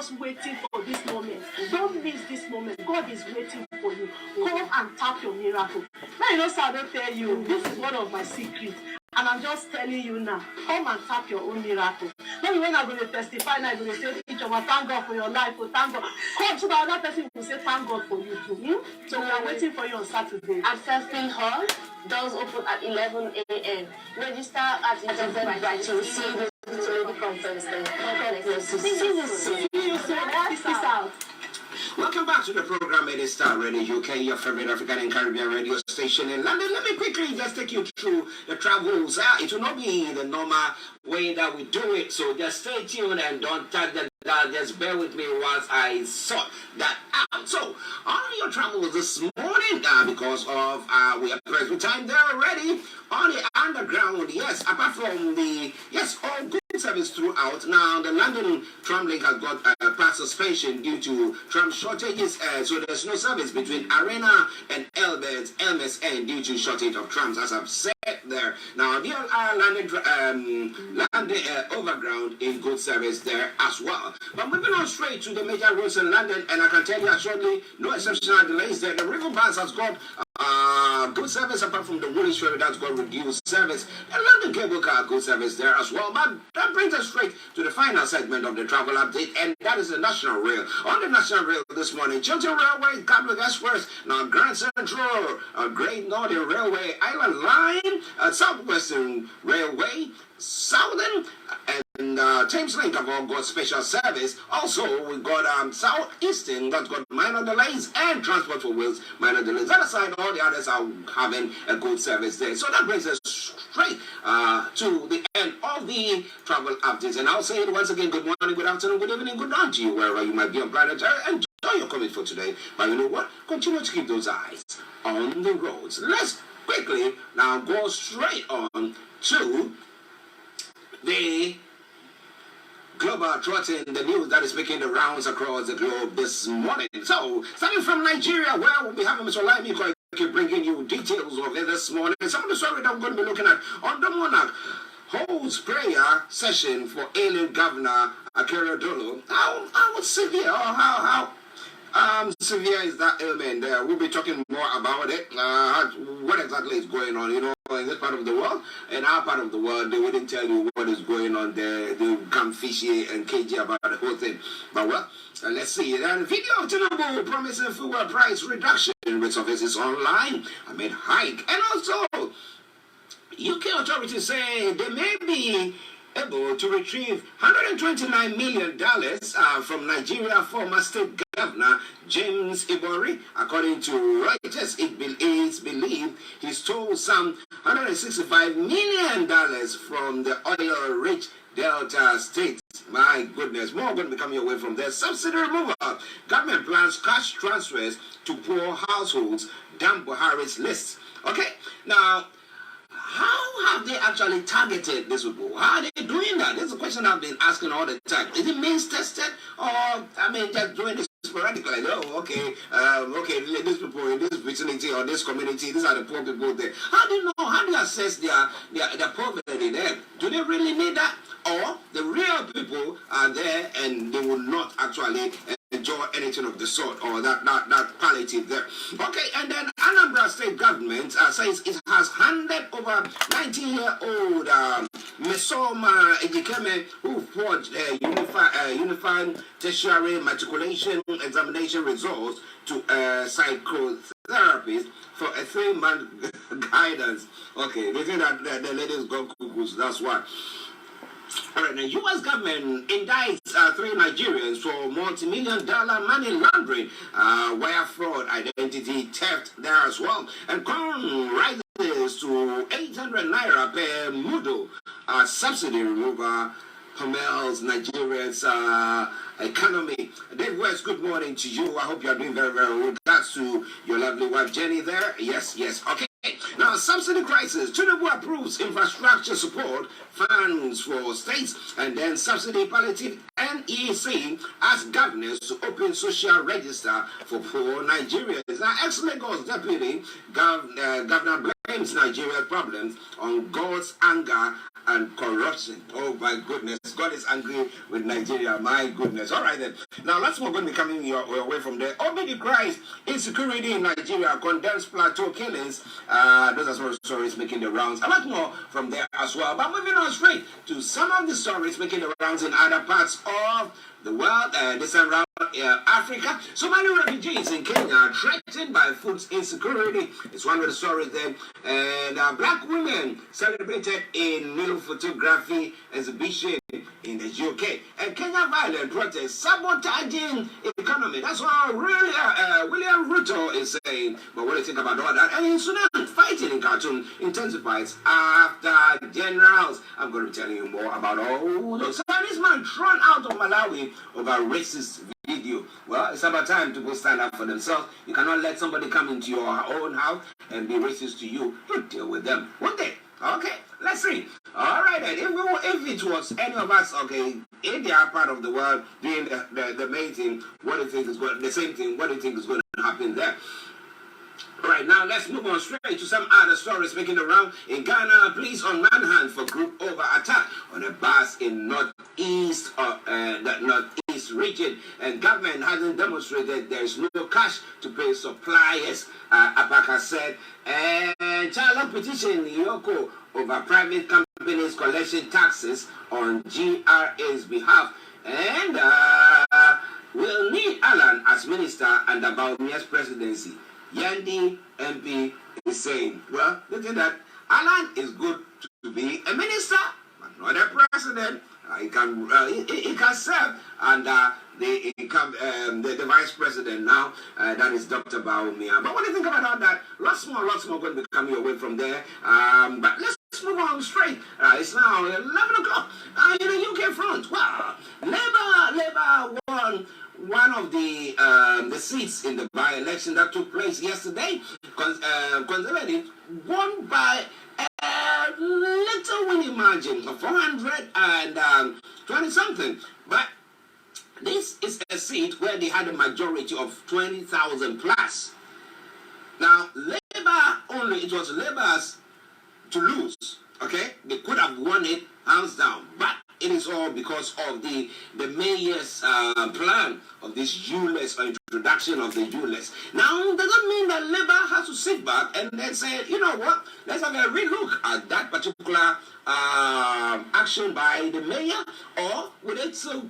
just waiting for this moment. Don't miss this moment. God is waiting for you. Come and tap your miracle. Now you know, sir, I don't tell you. This is one of my secrets. And I'm just telling you now, come and tap your own miracle. Maybe when I'm going to testify now, I'm going to say, each of us, thank God for your life, oh, thank God. Come to the other person will say, thank God for you too. So we are waiting for you on Saturday. At Festing Hall, doors open at 11 a.m. Register at Eventbrite to receive the lady conference. God bless you. See you soon. Peace out. Welcome back to the program. It is Starr Radio UK, your favorite African and Caribbean radio station in London. Let me quickly just take you through the travels. It will not be the normal way that we do it, so just stay tuned and don't tag the dial. Just bear with me whilst I sort that out. So, on your travels this morning, because of we are pressed with time there already, on the underground, yes, apart from the, yes, all good service throughout. Now, the London tram link has got past suspension due to tram shortages, so there's no service between Arena and LMSN due to shortage of trams, as I've said there. Now, the London Overground in good service there as well. But moving on straight to the major roads in London, and I can tell you shortly, no exceptional delays there. The River Bus has got good service apart from the Woolwich Ferry that's got reduced service. The London Cable Car good service there as well. But that brings us straight to the final segment of the travel update, and that is the National Rail. On the National Rail this morning, Chiltern Railway, Catholic Express, now Grand Central, Great Northern Railway, Island Line, Southwestern Railway, Southern, and Thames Link have all got special service. Also, we've got Southeastern that's got minor delays, and Transport for Wales minor delays. That aside, all the others are having a good service there. So that brings us straight to the end of the travel updates. And I'll say it once again, good morning, good afternoon, good evening, good night to you, wherever you might be on planet Earth. Enjoy your commute for today. But you know what? Continue to keep those eyes on the roads. Let's quickly now go straight on to the global trotting, the news that is making the rounds across the globe this morning. So, starting from Nigeria, where we'll be having Mr. Laimi Koiki bringing you details of it this morning. Some of the story that I'm going to be looking at on the Monarch holds prayer session for ailing Governor Akeredolu. How severe, or how severe is that ailment there? We'll be talking more about it. What exactly is going on, in this part of the world? In our part of the world, they wouldn't tell you what is going on there. They become fishy and cagey about the whole thing. But well, let's see. And video of Tinubu promising fuel price reduction with offices online amid hike. And also, UK authorities say they may be able to retrieve $129 million from Nigeria former state governor James Ibori. According to Reuters, it's believed he stole some $165 million from the oil-rich Delta State. My goodness, more going to be coming away from there. Subsidy removal. Government plans cash transfers to poor households. Damn Buhari's list. Okay, now, how have they actually targeted this people? How are they doing that? This is a question I've been asking all the time. Is it means tested, or just doing this sporadically? Okay, these people in this vicinity or this community, these are the poor people there. How do you know? How do you assess their poverty there? Do they really need that, or the real people are there and they will not actually enjoy anything of the sort, or that palliative there? Okay, and then Anambra State government says it has handed over 19-year-old Mesoma Ejikeme, who forged unified tertiary matriculation examination results to psychotherapist for a 3-month guidance. Okay, they think that the ladies gone cuckoos, that's why. All right, the U.S. government indicts 3 Nigerians for multi-million-dollar money laundering, wire fraud, identity theft there as well. And corn rises to 800 naira per Mudu. Subsidy remover Pamels Nigeria's economy. Dave West, good morning to you. I hope you are doing very, very well. Regards to your lovely wife Jenny there. Yes. Okay. Now, subsidy crisis. Tinubu approves infrastructure support funds for states, and then subsidy palliative NEC asks governors to open social register for poor Nigerians. Now, ex-Lagos deputy governor blames Nigeria's problems on God's anger and corruption. Oh my goodness, God is angry with Nigeria. My goodness. All right then. Now let's move on. Coming your way from there. Omidi cries insecurity in Nigeria condemns plateau killings. Those are some of the stories making the rounds. A lot more from there as well. But moving on straight to some of the stories making the rounds in other parts of the world. This around Africa. Somali refugees in Kenya are threatened by food insecurity. It's one of the stories there. And black women celebrated in new photography exhibition in the UK. And Kenya violent protests sabotaging economy. That's what really William Ruto is saying. But what do you think about all that? And in Sudan, fighting in Khartoum intensifies after generals. I'm going to be telling you more about all those. So this man thrown out of Malawi over racist video. Well, it's about time to go stand up for themselves. You cannot let somebody come into your own house and be racist to you. You deal with them one day. Okay, let's see. All right, then. If it was any of us, okay, in the other part of the world doing the main thing, what do you think is going? The same thing. What do you think is going to happen there? Right now, let's move on straight to some other stories making the round. In Ghana, police on manhunt for group over attack on a bus in northeast region, and government hasn't demonstrated there is no cash to pay suppliers. Abaka said, and child petition in Yoko over private companies collection taxes on GRA's behalf, and will need Alan as minister under Baumia's presidency. Yandi MP is saying, well, look at that. Alan is good to be a minister, but not a president. He can serve under the vice president now. That is Dr. Baumia. But what do you think about all that? Lots more going to be coming away from there. But let's move on straight. It's now 11 o'clock in the UK front. Well, Labour won one of the seats in the by-election that took place yesterday. Conservative won by a little winning margin of 420 something. But this is a seat where they had a majority of 20,000 plus. Now, it was Labour's to lose. Okay, they could have won it hands down, but it is all because of the mayor's plan of this ULEZ, or introduction of the ULEZ. Now, doesn't mean that Labour has to sit back and then say, you know what, let's have a relook at that particular action by the mayor, or would it so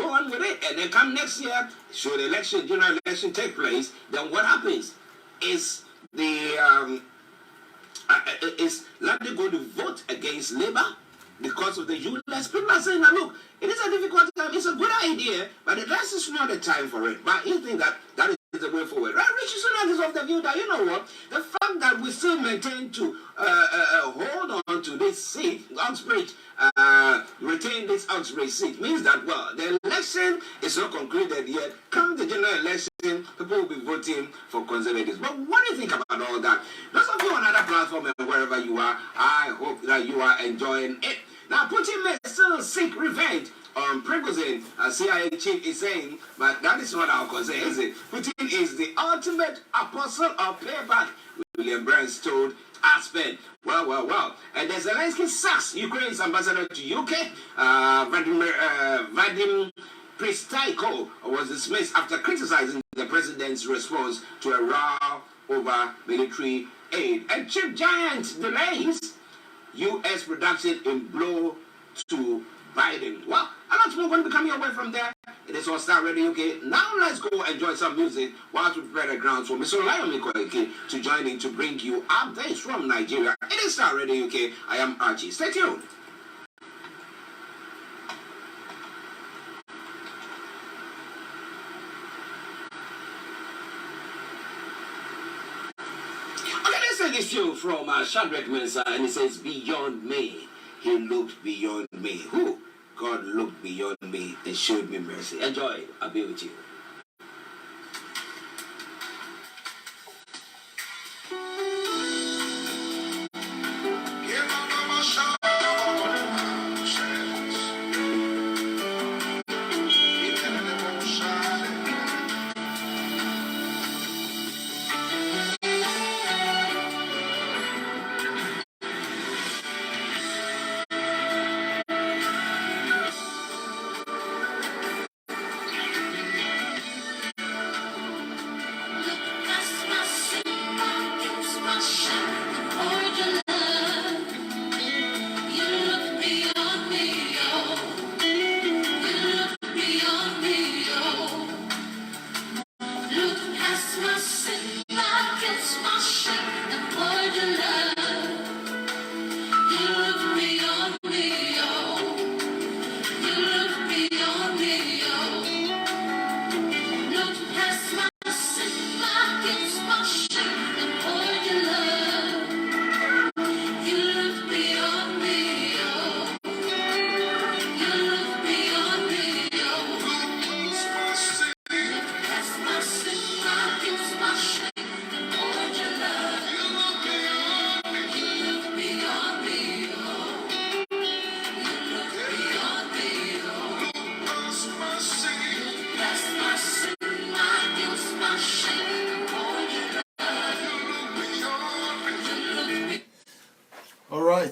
go on with it, and then come next year, should the general election take place, then what happens is is likely going to vote against Labour because of the ULEZ. People are saying, now look, it is a difficult time, it's a good idea, but this is not the time for it. But you think that is the way forward. Right? Richie Sunak is of the view that, you know what, the fact that we still maintain to hold on to this seat, Oxbridge, retain this Oxbridge seat, means that, well, the election is not concluded yet. Come the general election, people will be voting for Conservatives. But what do you think about all that? Those of you on other platform and wherever you are, I hope that you are enjoying it. Now, Putin may still seek revenge on Prigozhin, as CIA chief is saying, but that is not our concern, is it? Putin is the ultimate apostle of payback, William Burns told Aspen. Well. And there's Zelensky sacks Ukraine's ambassador to UK. Vadim Pristaiko was dismissed after criticizing the president's response to a row over military aid. And chip giant delays U.S. production in blow to Biden. Well, a lot more going to be coming away from there. It is all Starr Radio UK. Now let's go enjoy some music while we prepare the grounds for Mr. Lion Koike to join in to bring you updates from Nigeria. It is Starr Radio UK. I am Archie. Stay tuned. This tune from Shadrach Mensah, and it says, beyond me. He looked beyond me. Who? God looked beyond me and showed me mercy. Enjoy. I'll be with you.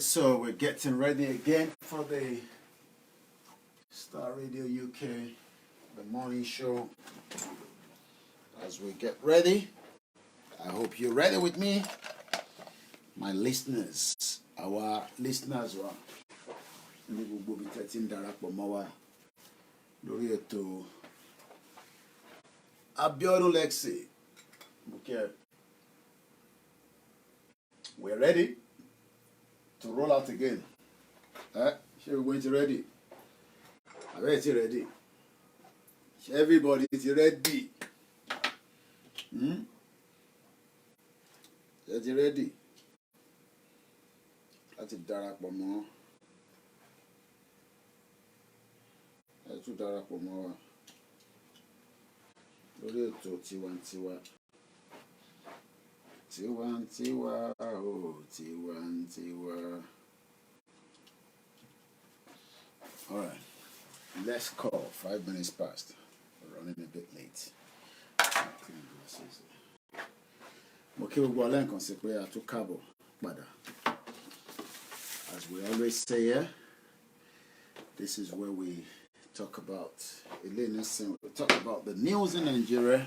so we're getting ready again for the Star Radio UK, the morning show. As we get ready, I hope you're ready with me, my listeners, our listeners. Ní gbogbo bí tẹ́ ti ń darapọ̀ mọ́ wa lórí ètò Abiodun Lexi. Okay. We're ready to roll out again. We're going to ready. I'm ready. Everybody is ready. Is ready? Láti darapọ̀ mọ́. Láti darapọ̀ mọ́ wa lórí ètò tiwantiwa. Tiwantiwa, oh, tiwantiwa. All right, let's call. 5 minutes past. We're running a bit late. Okay, we'll go along to Cabo, as we always say here, this is where we talk about the news in Nigeria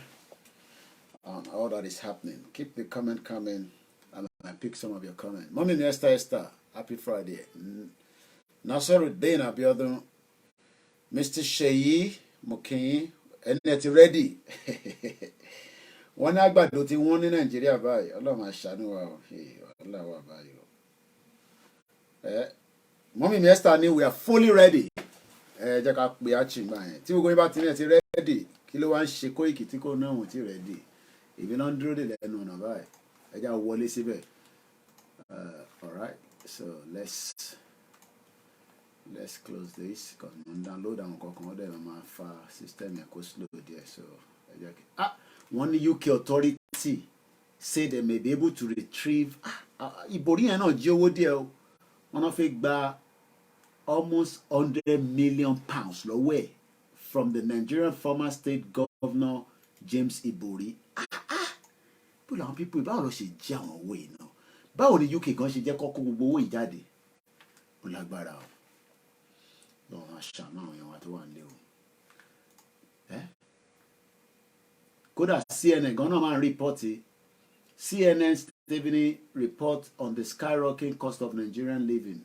and all that is happening. Keep the comment coming, and I pick some of your comments. Mommy Esther, happy Friday. Nasaruddin Abiodun, Mr. Sheyi Mokin, N800 ready. One agbado ti wọ́n ní Nàìjíríà báyìí. Ọlọ́run máa ṣàánú wa o. Ọlọ́run wà báyìí o. Mommy Esther ni we are fully ready. Jẹ́ ká pe àchìgbà yẹn. Tí gbogbo yín bá ti ní ẹ ti ready, kí ló wá ń ṣe Koiki tí kò náà wọ́n ti ready. Ìbí náà ń dúró dè lẹ́nu ọ̀nà báyìí. Ẹ já wọlé síbẹ̀. All right, so let's close this. Because mo ń download àwọn kankan ọ̀dọ̀ ẹ̀ máa fa system yẹn kó slow díẹ̀. So ẹ jẹ́ kí. One UK authority say they may be able to retrieve. Ìbòrí yẹn náà jí owó díẹ̀ o. Wọ́n náà fẹ́ gba almost £100 million lọ́wọ́ ẹ̀ from the Nigerian former state governor James Ibori. Bó làwọn people báwo ló ṣe jẹ́ àwọn owó yìí náà? Báwo ni UK gan ṣe jẹ́ kọ́kọ́ gbogbo owó yìí jáde? Ó lágbára o. Lọ́wọ́n aṣàánú àwọn èèyàn wa tó wà nílé o. Kódà CNN gan náà máa ń rìpọ́tì. CNN Stephanie report on the skyrocketing cost of Nigerian living.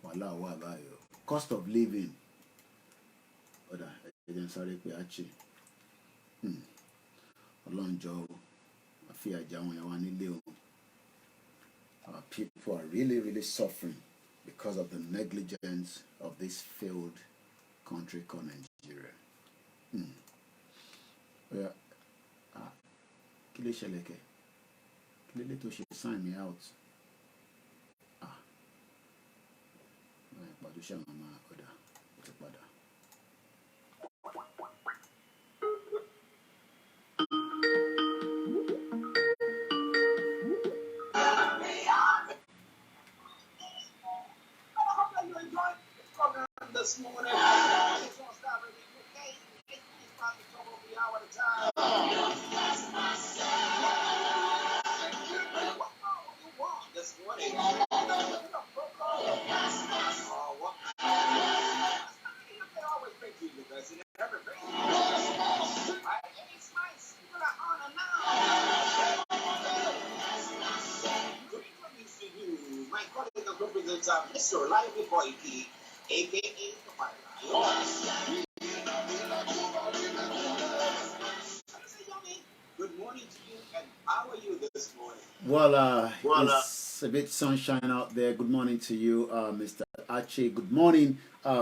Wàhálà wà báyìí o. Cost of living. Ẹ̀jẹ̀ ń sáré pé àchì. Ọlọ́njọ́ o. Àfi àjà àwọn èèyàn wa nílé o. Our people are really, really suffering because of the negligence of this failed country called Nigeria. Kí ló ṣẹlẹ̀ kẹ̀? Kí ló lè tó ṣe sign me out? Ìpàdé ṣe àwọn ọmọ ọ̀dà tó padà. This morning, Mr. Lively Koiki, aka Good morning to you, and how are you this morning? Well, it's a bit sunshine out there. Good morning to you, Mr. Archie. Good morning,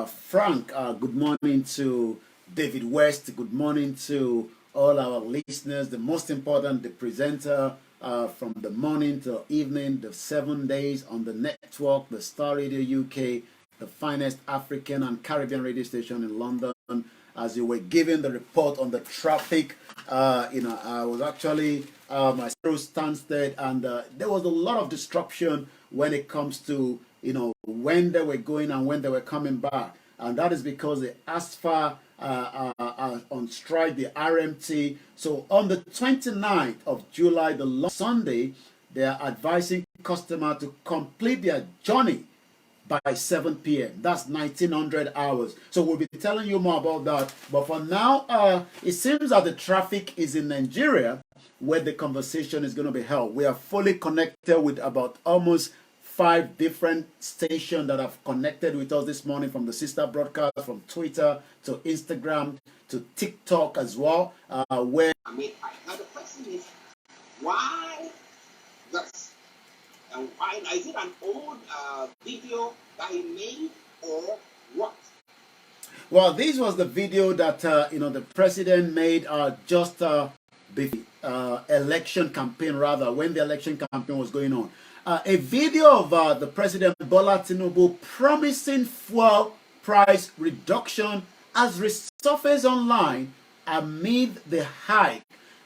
Frank. Good morning to David West. Good morning to all our listeners. The most important, the presenter from the morning till evening, the 7 days on the network, the Star Radio UK, the finest African and Caribbean radio station in London. As you were giving the report on the traffic, I was actually my through Stansted, and there was a lot of disruption when it comes to when they were going and when they were coming back. and that is because the ASFA on strike, the RMT. So on the 29th of July, the long Sunday, they are advising customers to complete their journey by 7 p.m. That's 1900 hours. So we'll be telling you more about that. But for now, it seems that the traffic is in Nigeria where the conversation is going to be held. We are fully connected with about almost 5 different stations that have connected with us this morning, from the sister broadcast, from Twitter to Instagram to TikTok as well. Now the question is, why this? And why is it an old video that he made, or what? Well, this was the video that the president made just before election campaign, rather, when the election campaign was going on. A video of the President Bola Tinubu promising fuel price reduction has resurfaced online amid the hike.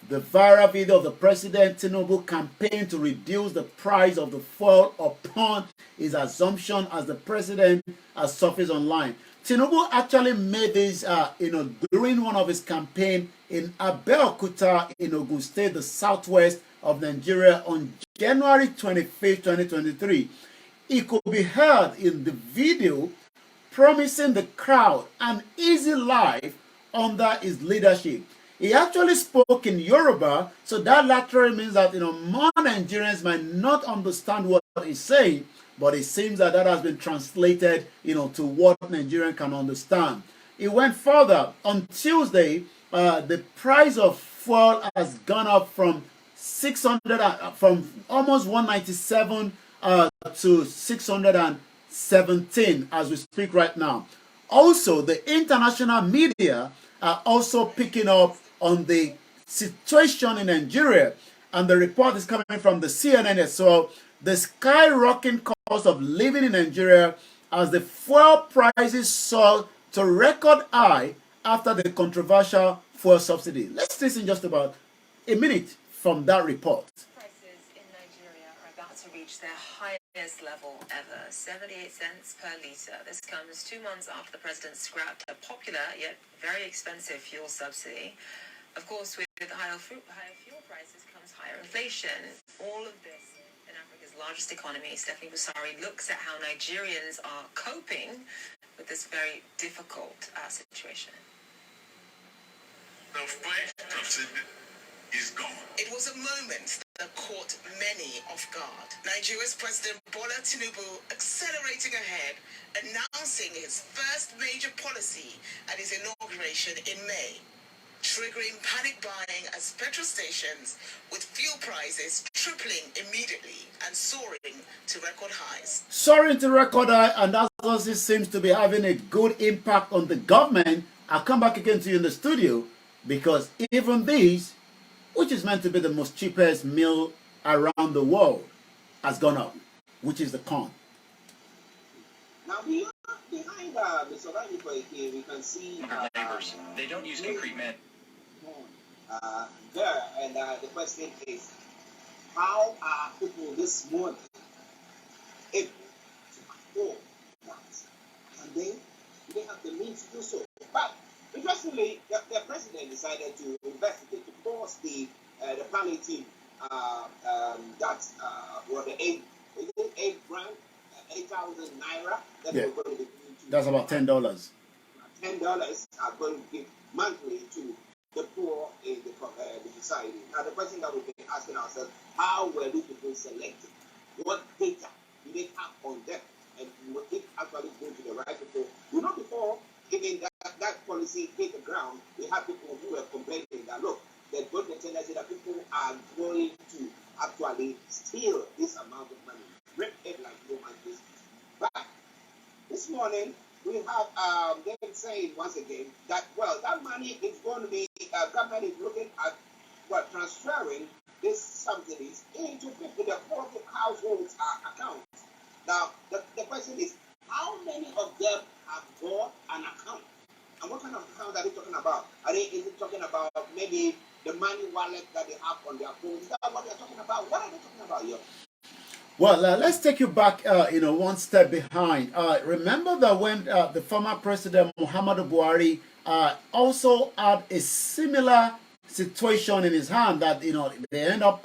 The viral video of the President Tinubu campaign to reduce the price of the fuel upon his assumption as the president has surfaced online. Tinubu actually made this, during one of his campaign in Abeokuta in Ogun State, the southwest of Nigeria, on January 25th, 2023. It could be heard in the video promising the crowd an easy life under his leadership. He actually spoke in Yoruba, so that literally means that more Nigerians might not understand what he's saying, but it seems that has been translated to what Nigerian can understand. It went further. On Tuesday, the price of fuel has gone up from almost 197 to 617 as we speak right now. Also, the international media are also picking up on the situation in Nigeria, and the report is coming from the CNN as well. The skyrocketing cost of living in Nigeria as the fuel prices soared to record high after the controversial fuel subsidy. Let's listen just about a minute from that report. Prices in Nigeria are about to reach their highest level ever, 78 cents per litre. This comes 2 months after the president scrapped a popular yet very expensive fuel subsidy. Of course, with higher fuel prices comes higher inflation. All of this in Africa's largest economy. Stephanie Busari looks at how Nigerians are coping with this very difficult situation. The flash subsidy is gone. It was a moment that caught many off guard. Nigeria's President Bola Tinubu accelerating ahead, announcing his first major policy at his inauguration in May, triggering panic buying as petrol stations, with fuel prices tripling immediately and soaring to record highs. Soaring to record high, and that also seems to be having a good impact on the government. I'll come back again to you in the studio, because even these, which is meant to be the most cheapest meal around the world, has gone up, which is the corn. Now, behind Mr. Koiki, we can see neighbors. They don't use concrete men. There, and the question is, how are people this morning able to afford that? And they have the means to do so. But interestingly, the president decided to investigate, to force the palliative that were the 8 grand, 8,000 naira that Yeah. we're going to be giving to. That's about $10. $10 are going to give monthly to the poor in the society. Now, the question that we've been asking ourselves, how were these people selected? What data do they have on them? And would it actually go to the right people? Before giving that policy hit the ground, we had people who were complaining that, look, there's both the tendency that people are going to actually steal this amount of money, rip it like no man's business. But this morning, we have them saying once again that, well, that money is going to be, government is looking at, transferring these subsidies into the poor households' accounts. Now, the question is, how many of them have got an account? And what kind of account are they talking about? Is it talking about maybe the money wallet that they have on their phone? Is that what they're talking about? What are they talking about here? Well, let's take you back, one step behind. Remember that when the former president Muhammadu Buhari also had a similar situation in his hand, that they end up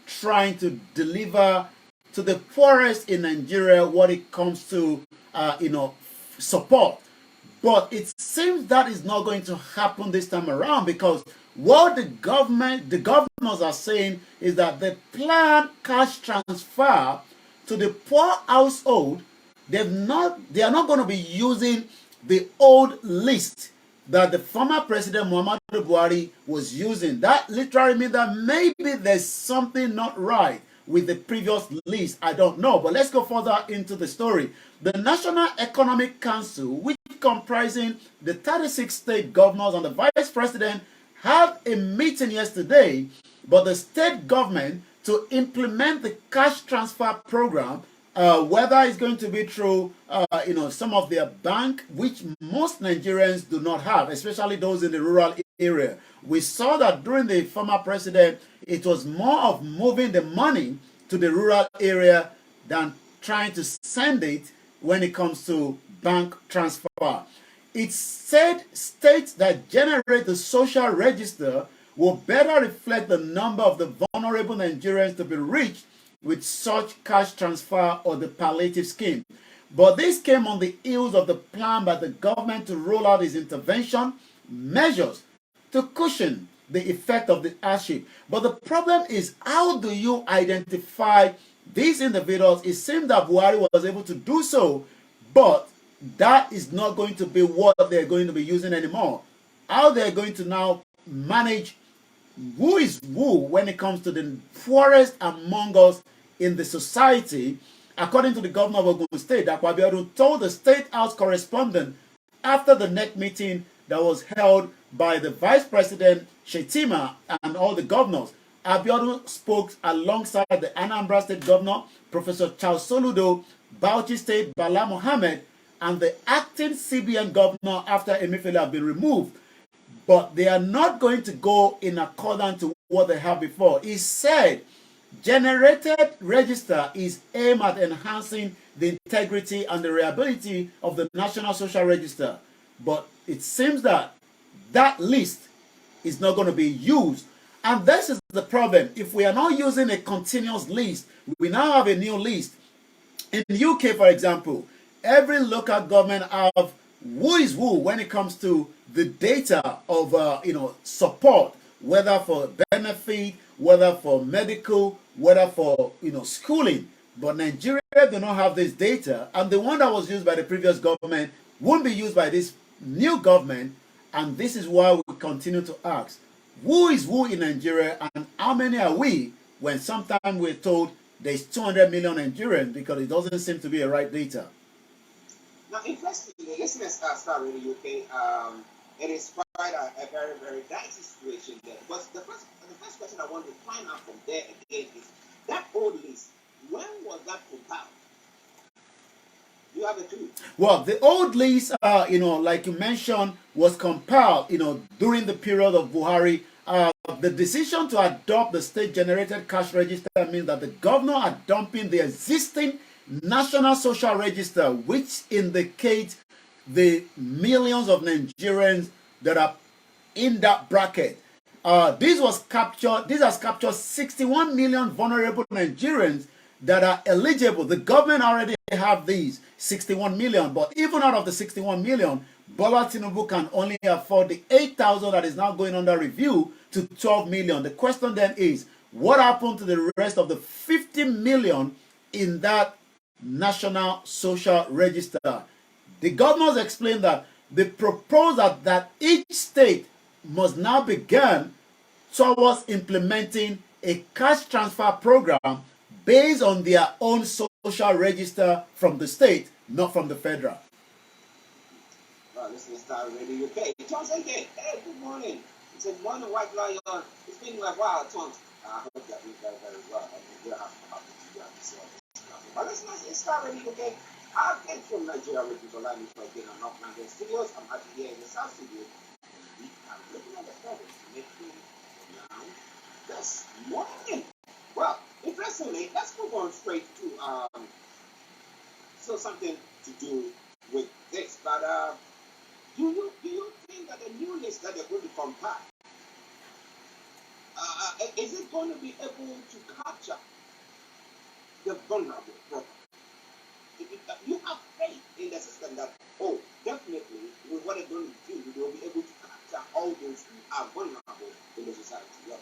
trying to deliver to the poorest in Nigeria what it comes to support. But it seems that is not going to happen this time around, because what the governors are saying is that the planned cash transfer to the poor household, they are not going to be using the old list that the former president Muhammadu Buhari was using. That literally means that maybe there's something not right with the previous list. I don't know, but let's go further into the story. The National Economic Council, which comprising the 36 state governors and the vice president, had a meeting yesterday, but the state government to implement the cash transfer program, whether it's going to be through some of their bank, which most Nigerians do not have, especially those in the rural area. We saw that during the former president, it was more of moving the money to the rural area than trying to send it when it comes to bank transfer. It said states that generate the social register will better reflect the number of the vulnerable Nigerians to be reached with such cash transfer or the palliative scheme. But this came on the heels of the plan by the government to roll out its intervention measures to cushion the effect of the hardship. But the problem is, how do you identify these individuals? It seemed that Buhari was able to do so, but that is not going to be what they're going to be using anymore. How they're going to now manage who is who when it comes to the poorest among us in the society, according to the governor of Ogun State, Akwa Abiodun told the State House correspondent after the NEC meeting that was held by the Vice President Shetima and all the governors. Abiodun spoke alongside the Anambra State Governor, Professor Charles Soludo, Bauchi State Bala Mohammed, and the acting CBN Governor after Emefiele have been removed. But they are not going to go in accordance to what they have before. He said, generated register is aimed at enhancing the integrity and the reliability of the National Social Register. But it seems that that list is not going to be used. And this is the problem. If we are not using a continuous list, we now have a new list. In the UK, for example, every local government have who is who when it comes to the data of support, whether for benefit, whether for medical, whether for schooling. But Nigeria do not have this data, and the one that was used by the previous government won't be used by this new government. And this is why we continue to ask, who is who in Nigeria, and how many are we, when sometimes we're told there's 200 million Nigerians, because it doesn't seem to be a right data. Now, interestingly, listeners Starr in the UK, it is quite a very, very dicey situation there. But the first question I want to find out from there again is, that old list, when was that compiled? You have a clue? Well, the old list, like you mentioned, was compiled, during the period of Buhari. The decision to adopt the state-generated cash register means that the governor are dumping the existing National Social Register, which indicates the millions of Nigerians that are in that bracket. This has captured 61 million vulnerable Nigerians that are eligible. The government already have these 61 million, but even out of the 61 million, Bola Tinubu can only afford the 8,000 that is now going under review to 12 million. The question then is, what happened to the rest of the 50 million in that National Social Register? The governors explained that they proposed that each state must now begin towards implementing a cash transfer program based on their own social register from the state, not from the federal. This is Starr in the UK. Tom again. Hey, good morning. It's a morning, White Lion. It's been a while, Tom. I hope that we very, very well. And we're happy to be on this. But listen, it's Starr in the UK. I've been from Nigeria with you, Live for again on North London Studios. I'm happy here in the South Studio. I'm looking at the feathers to make things now this morning. Well, it's interestingly, let's move on straight to so something to do with this. But do you think that the new list that they're going to compile is it going to be able to capture the vulnerable properly? You have faith in the system that, oh, definitely, with what they're going to do, they'll be able to capture all those who are vulnerable in the society. Yeah.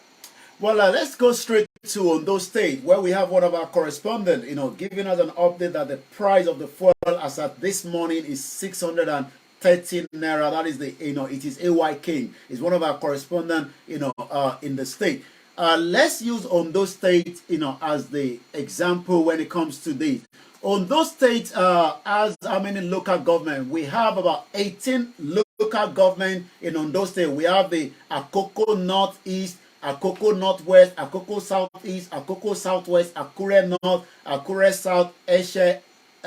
Well, let's go straight to Ondo State, where we have one of our correspondents, giving us an update that the price of the fuel as at this morning is 613 naira. That is it is AY King. Is one of our correspondents, in the state. Let's use Ondo State, as the example when it comes to this. Ondo State has how many local government? We have about 18 local government in Ondo State. We have the Akoko Northeast, Akoko Northwest, Akoko Southeast, Akoko Southwest, Akure North, Akure South, Eshe,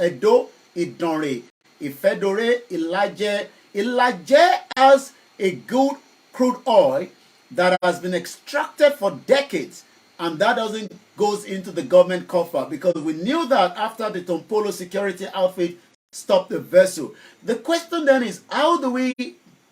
Edo, Idonre, Ifedore, Ilaje. Ilaje has a good crude oil that has been extracted for decades, and that doesn't goes into the government coffer, because we knew that after the Tompolo security outfit stopped the vessel. The question then is, how do we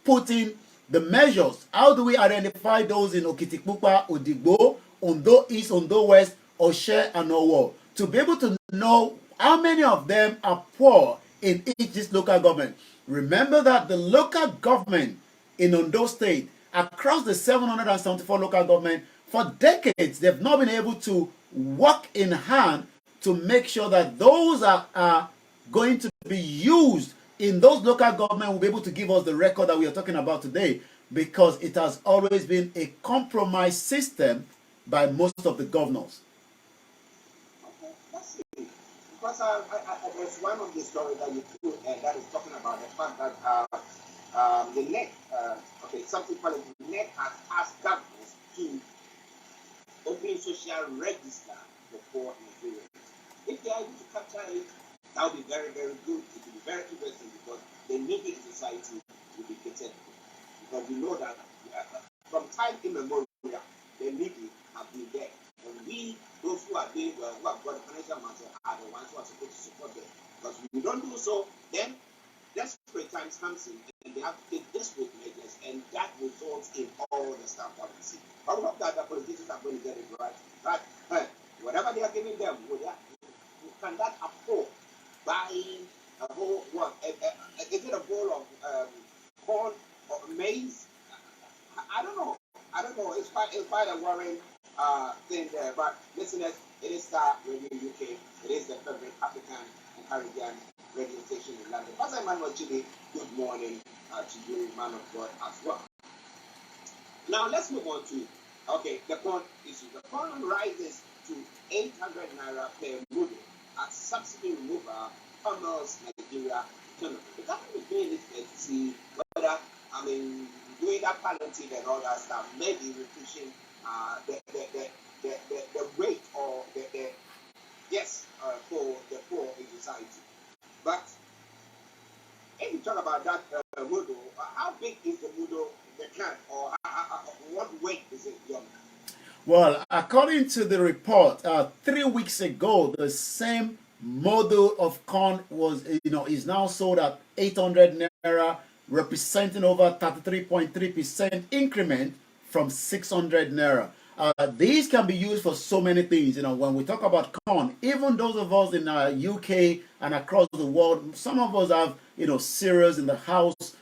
put in the measures? How do we identify those in Okitikpupa, Odigbo, Ondo East, Ondo West, Oshe, and Owo, to be able to know how many of them are poor in each local government? Remember that the local government in Ondo State, across the 774 local government, for decades, they've not been able to work in hand to make sure that those are going to be used in those local government will be able to give us the record that we are talking about today, because it has always been a compromised system by most of the governors. Okay, let's see. Because there's one of the stories that you put, and that is talking about the fact that the NEC, something called the NEC has asked governors to open social register for poor Nigerians. If they are able to capture it, that would be very, very good. It will be very interesting, because the needy in society will be catered for. Because we know that from time immemorial, the needy have been there. And we, those who are doing well, who have got the financial matter, are the ones who are supposed to support them. Because if we don't do so, then desperate times comes in, and they have to take desperate measures, and that results in all the stuff that we see. I hope that the politicians are going to get it right. But whatever they are giving them, can that afford buying a whole is it a bowl of corn or maize? I don't know. It's quite a worrying thing there. But listeners, it is Starr Radio UK. It is the favorite African and Caribbean radio station in London. Pastor Emmanuel Chile, good morning to you, man of God, as well. Now let's move on to the corn issue. The corn rises to 800 naira per mudu as subsidy remover farmers Nigeria economy. The government is doing this to see whether doing that palliative and all that stuff, maybe reducing the rate or for the poor in society. But if you talk about that mudu, how big is the mudu, the can, or what weight is it, young? Well, according to the report, 3 weeks ago, the same model of corn was, is now sold at 800 naira, representing over 33.3% increment from 600 naira. These can be used for so many things. When we talk about corn, even those of us in UK and across the world, some of us have, cereals in the house.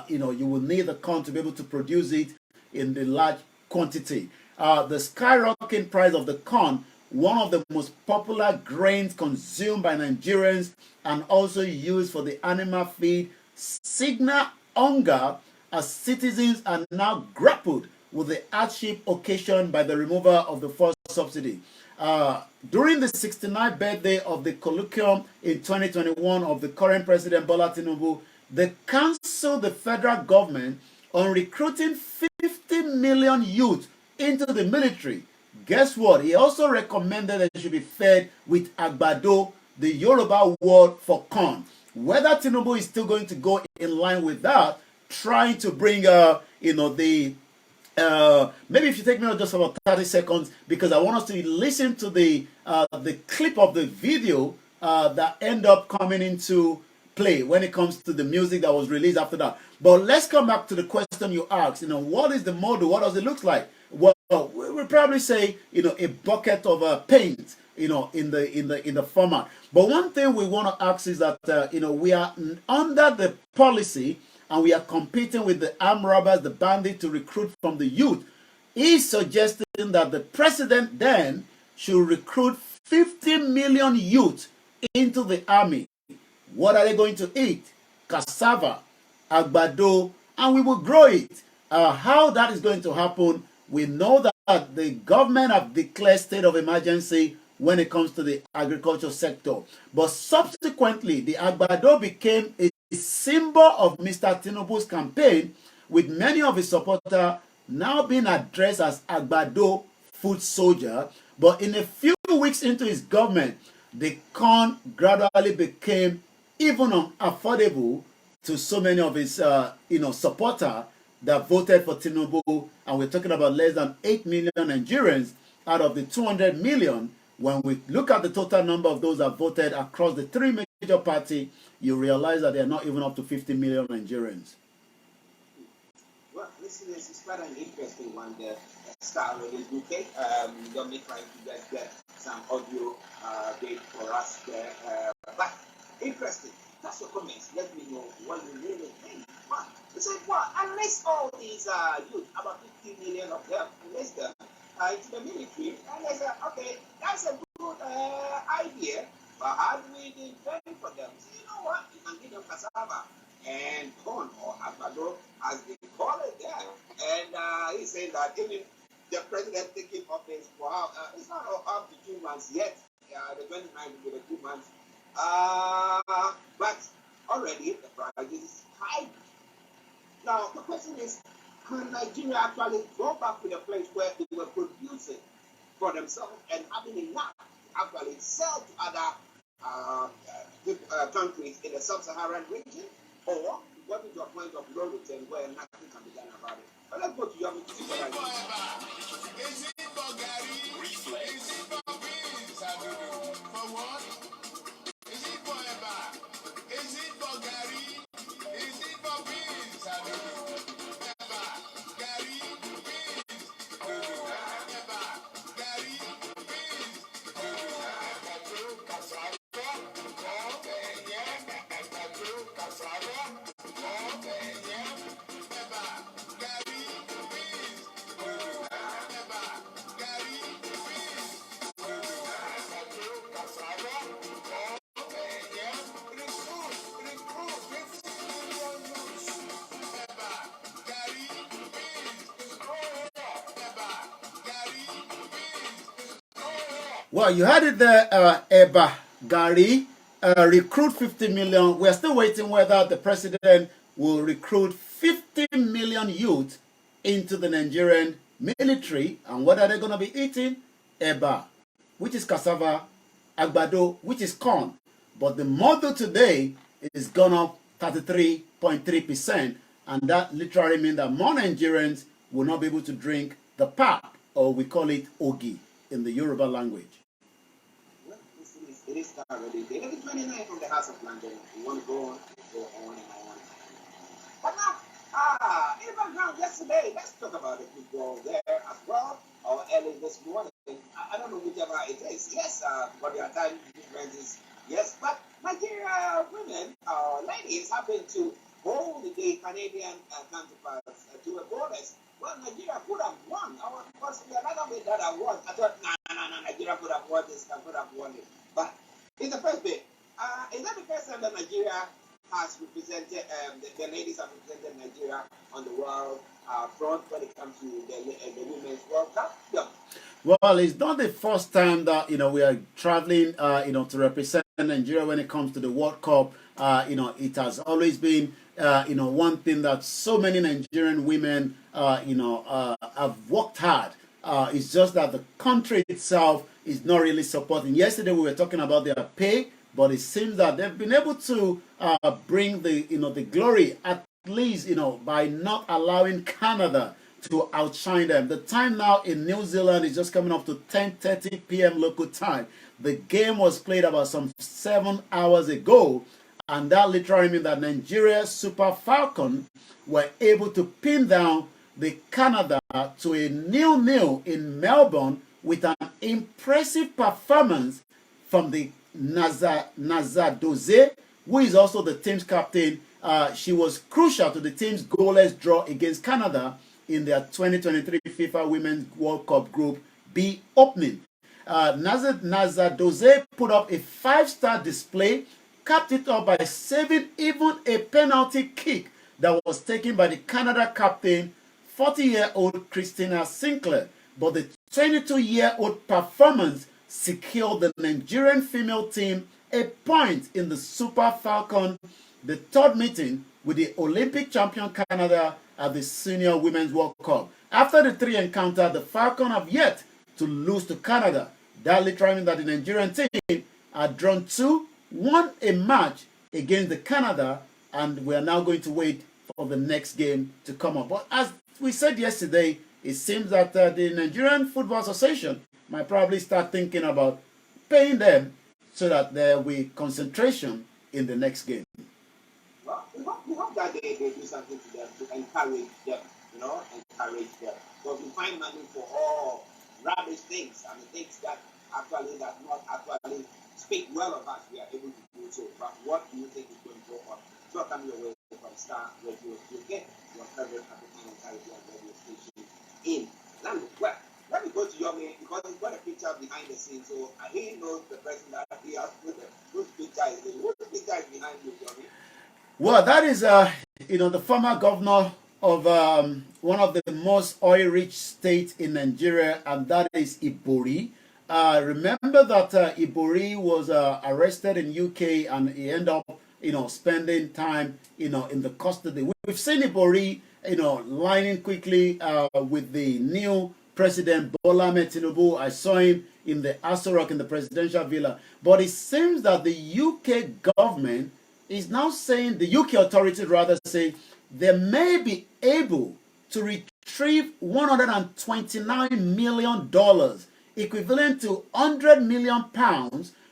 You will need the corn to be able to produce it in the large quantity. The skyrocketing price of the corn, one of the most popular grains consumed by Nigerians and also used for the animal feed, signal hunger as citizens are now grappled with the hardship occasioned by the removal of the first subsidy. During the 69th birthday of the colloquium in 2021 of the current President Bola Tinubu, they canceled the federal government on recruiting 50 million youth into the military. Guess what? He also recommended that they should be fed with agbado, the Yoruba word for corn. Whether Tinubu is still going to go in line with that, trying to bring the maybe if you take me just about 30 seconds, because I want us to listen to the clip of the video that end up coming into play when it comes to the music that was released after that. But let's come back to the question you asked. What is the model? What does it look like? Well, we'll probably say, a bucket of paint, in the format. But one thing we want to ask is that, we are under the policy and we are competing with the armed robbers, the bandits, to recruit from the youth. He's suggesting that the president then should recruit 50 million youth into the army. What are they going to eat? Cassava, agbado, and we will grow it. How that is going to happen, we know that the government have declared state of emergency when it comes to the agriculture sector. But subsequently, the agbado became a symbol of Mr. Tinubu's campaign, with many of his supporters now being addressed as agbado food soldier. But in a few weeks into his government, the corn gradually became even unaffordable to so many of his supporters that voted for Tinubu. And we're talking about less than 8 million Nigerians out of the 200 million. When we look at the total number of those that voted across the three major parties, you realize that they are not even up to 50 million Nigerians. Well, listen, this is quite an interesting one there. Starr in UK. Dominic trying to get some audio date for us there. But interesting. That's your comments. Let me know what you really think. What? You said, well, unless all these youth, about 50 million of them, enlist them into the military, and they say, okay, that's a good idea, but how do we defend for them? So you know what? You can give them cassava and corn or agbado, as they call it there. And he said that even the president taking office for it's not up to 2 months yet. The 29th will be the 2 months. But already the price is high. Now the question is, can Nigeria actually go back to the place where they were producing for themselves and having enough to actually sell to other countries in the sub-Saharan region, or go to a point of no return where nothing can be done about it? But let's go to your to see what I mean. Is it for Gary? Is it for beans? For what? Is it for Eba? Is it for Gary? Is it for beans? Eba, Gary, beans. Eba, Gary, beans. Well, you had it there, Eba, Gary, recruit 50 million. We're still waiting whether the president will recruit 50 million youth into the Nigerian military. And what are they going to be eating? Eba, which is cassava, agbado, which is corn. But the model today is gone up 33.3%. And that literally means that more Nigerians will not be able to drink the pap, or we call it ogi in the Yoruba language. It is already there. It is 29 from the House of London. You want to go on and on. But now, even now, yesterday, let's talk about the football there as well, or early this morning. I don't know whichever it is. Yes, for their time differences. Yes, but Nigeria women, ladies, happen to hold the Canadian counterparts to a bonus. Well, Nigeria could have won. Because we are not going to that award. I thought, no, Nigeria could have won this, could have won it. But it's the first bit. Is that the first time that Nigeria has represented, the ladies have represented Nigeria on the world front when it comes to the Women's World Cup? Yeah. Well, it's not the first time that, we are traveling, to represent Nigeria when it comes to the World Cup. It has always been, one thing that so many Nigerian women, have worked hard. It's just that the country itself is not really supporting. Yesterday we were talking about their pay, but it seems that they've been able to bring the glory, at least by not allowing Canada to outshine them. The time now in New Zealand is just coming up to 10:30 p.m. local time. The game was played about some 7 hours ago, and that literally means that Nigeria Super Falcon were able to pin down the Canada to a 0-0 in Melbourne with an impressive performance from the Nazadoze, who is also the team's captain. She was crucial to the team's goalless draw against Canada in their 2023 FIFA Women's World Cup Group B opening. Nazadoze put up a 5-star display, capped it up by saving even a penalty kick that was taken by the Canada captain, 40-year-old Christina Sinclair. But the 22-year-old performance secured the Nigerian female team a point in the Super Falcon, the third meeting with the Olympic champion Canada at the Senior Women's World Cup. After the 3 encounters, the Falcon have yet to lose to Canada. That literally means that the Nigerian team had drawn 2, won a match against the Canada, and we are now going to wait for the next game to come up. But as we said yesterday, it seems that the Nigerian Football Association might probably start thinking about paying them so that there will be concentration in the next game. Well, we hope that they do something to them to encourage them, encourage them. Because we find money for all rubbish things and the things that actually does not actually speak well of us. We are able to do so. But what do you think is going to go on? So come your way from Starr Radio. You get your favorite African and Caribbean radio station in London. Well, let me go to your man because he's got a picture behind the scenes. So he knows the person that he has put whose picture is it? Whose picture is behind you, Johnny? Well, that is, the former governor of one of the most oil-rich states in Nigeria, and that is Ibori. Remember that Ibori was arrested in UK, and he ended up, spending time, in the custody. We've seen Ibori, lining quickly with the new President Bola Ahmed Tinubu. I saw him in the Aso Rock in the presidential villa. But it seems that the UK government is now saying, the UK authorities rather say, they may be able to retrieve $129 million, equivalent to £100 million,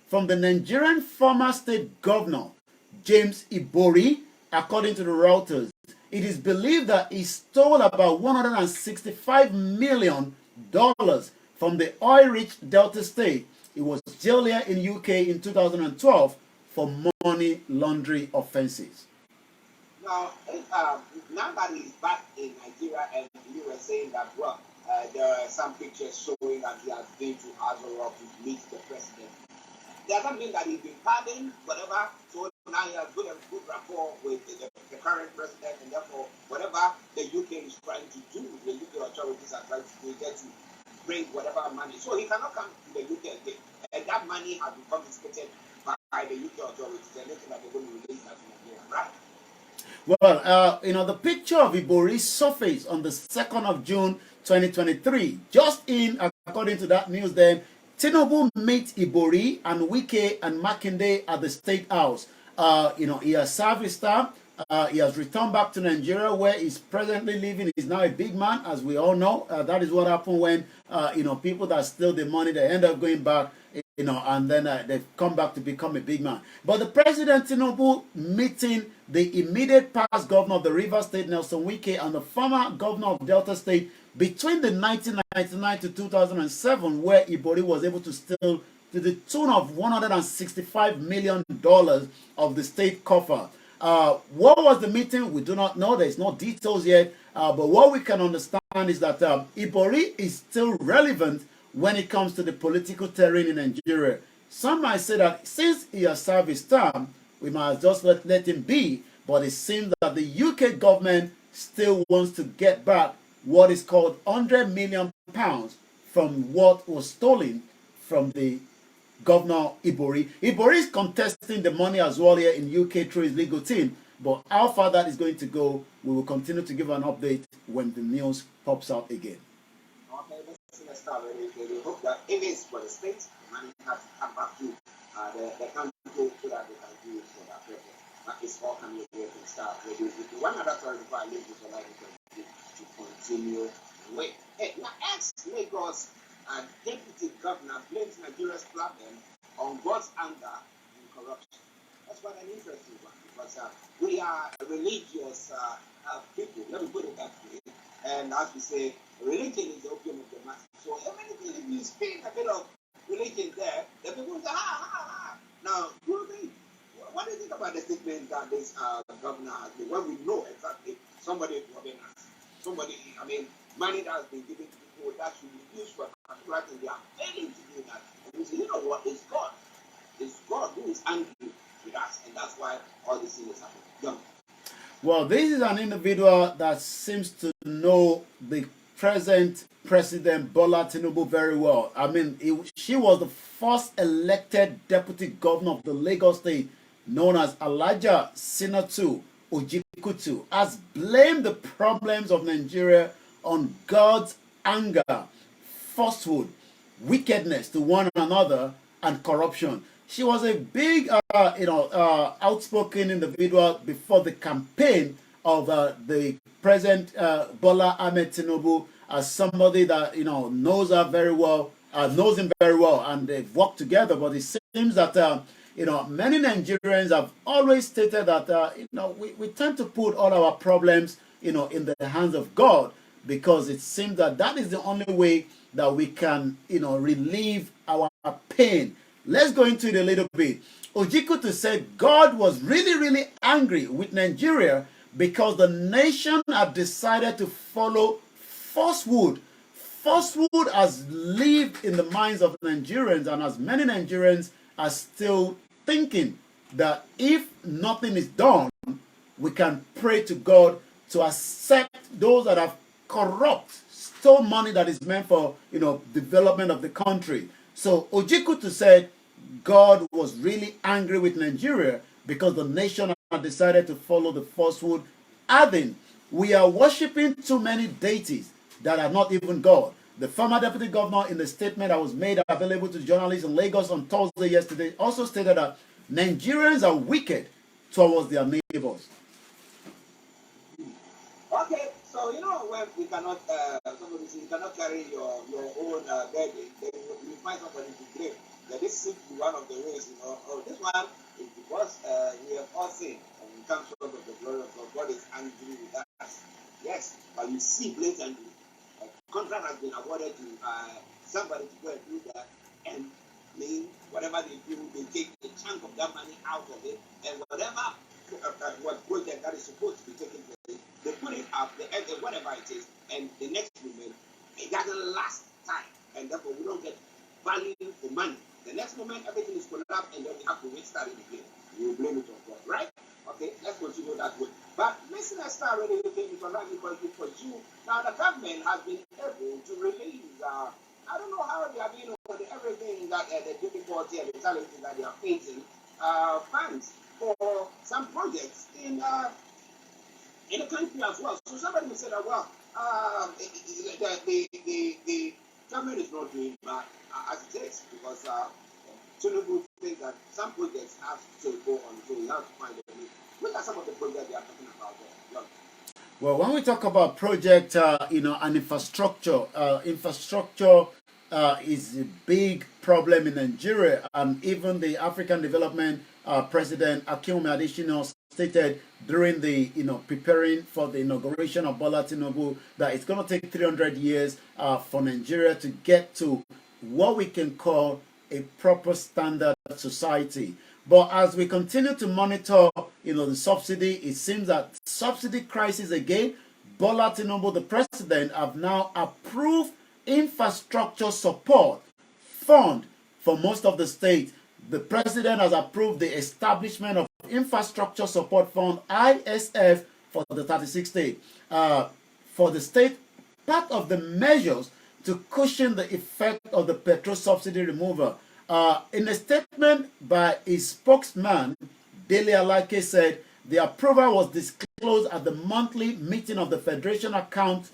from the Nigerian former state governor, James Ibori, according to the Reuters. It is believed that he stole about $165 million from the oil-rich Delta state. He was jailed here in UK in 2012 for money laundering offenses. Now, now that he's back in Nigeria, and you were saying that, well, there are some pictures showing that he has been to Aso Rock to meet the president. Does that mean that he's been pardoned, whatever? So now he has good rapport with the current president, and therefore, whatever the UK is trying to do, the UK authorities are trying to do, get to bring whatever money. So he cannot come to the UK again. And that money has been confiscated by the UK authorities. They're looking like they're going to release that to Nigeria, right? Well, the picture of Ibori surfaced on the 2nd of June 2023. Just according to that news then, Tinubu meets Ibori and Wike and Makinde at the State House. He has served his term. He has returned back to Nigeria, where he's presently living. He's now a big man, as we all know. That is what happened when, people that steal the money, they end up going back, and then they come back to become a big man. But the President Tinubu meeting the immediate past governor of the Rivers State, Nelson Wike, and the former governor of Delta State between the 1999 to 2007, where Ibori was able to steal to the tune of $165 million of the state coffer. What was the meeting? We do not know. There's no details yet. But what we can understand is that Ibori is still relevant when it comes to the political terrain in Nigeria. Some might say that since he has served his term, we might just let him be. But it seems that the UK government still wants to get back what is called £100 million from what was stolen from the Governor Ibori. Ibori is contesting the money as well here in UK through his legal team. But how far that is going to go, we will continue to give an update when the news pops out again. Okay, let's start already. We hope that if it's for the state, the money has to come back to the country so that they can do it for that purpose. That is all coming away from Starr Radio. One other story before I leave this, I'd like to point continue with. Hey, now ex-Lagos deputy governor blames Nigeria's problem on God's anger and corruption. That's quite an interesting one because we are a religious people. Let me put it that way. And as we say, religion is the opium of the masses. So if you speak a bit of religion there, the people say, ha. Now, what do you think about the statement that this governor has made? When we know exactly somebody is robbing us, money that has been given to people that should be used for a particular thing, they are failing to do that. And we say, you know what? It's God. It's God who is angry with us, and that's why all this thing is happening. Young. Well, this is an individual that seems to know the present President Bola Tinubu very well. She was the first elected deputy governor of the Lagos State, known as Alaja Sinatu Ojikutu, has blamed the problems of Nigeria on God's anger, falsehood, wickedness to one another, and corruption. She was a big, outspoken individual before the campaign of the President Bola Ahmed Tinubu, as somebody that knows her very well, knows him very well, and they've worked together. But it seems that many Nigerians have always stated that we tend to put all our problems in the hands of God, because it seems that is the only way that we can relieve our pain. Let's go into it a little bit. Ojikutu said God was really, really angry with Nigeria because the nation had decided to follow falsehood. Falsehood has lived in the minds of Nigerians, and as many Nigerians are still thinking that if nothing is done, we can pray to God to accept those that have stole money that is meant for development of the country. So Ojikutu said God was really angry with Nigeria because the nation had decided to follow the falsehood, adding, we are worshipping too many deities that are not even God. The former deputy governor, in the statement that was made available to journalists in Lagos on Thursday yesterday, also stated that Nigerians are wicked towards their neighbors. Okay, so when we cannot, somebody says you cannot carry your own burden, then you find somebody to blame. That this seems to be one of the ways, this one is because we have all sinned, and in terms of the glory of God, God is angry with us. Yes, but you see blatantly, a contract has been awarded to somebody to go and do that, and whatever they do, they take a chunk of that money out of it, and whatever what project that is supposed to be taken place, they put it up, they end it, whatever it is, and the next moment, it doesn't last time, and therefore we don't get value for money. The next moment, everything is collapsed, and then we have to restart it again. We will blame it on God, right? Okay, let's continue that way. But listen, Starr already came to for you. Now, the government has been able to release, I don't know how they have been over everything that the difficulty and the challenges that they are facing, funds for some projects in the country as well. So somebody will say that, well, the government is not doing bad as it is, because Tinubu thinks that some projects have to go on, so we have to find a way. What are some of the projects they are talking about there? Well, when we talk about project, and infrastructure, is a big problem in Nigeria, and even the African Development President Akeredolu Adesina stated during the preparing for the inauguration of Bola Tinubu that it's going to take 300 years for Nigeria to get to what we can call a proper standard society. But as we continue to monitor, the subsidy, it seems that subsidy crisis again. Bola Tinubu, the president, have now approved infrastructure support fund for most of the states. The president has approved the establishment of Infrastructure Support Fund, ISF, for the 36 states. For the state, part of the measures to cushion the effect of the petrol subsidy removal. In a statement by his spokesman, Dele Alake said the approval was disclosed at the monthly meeting of the Federation Account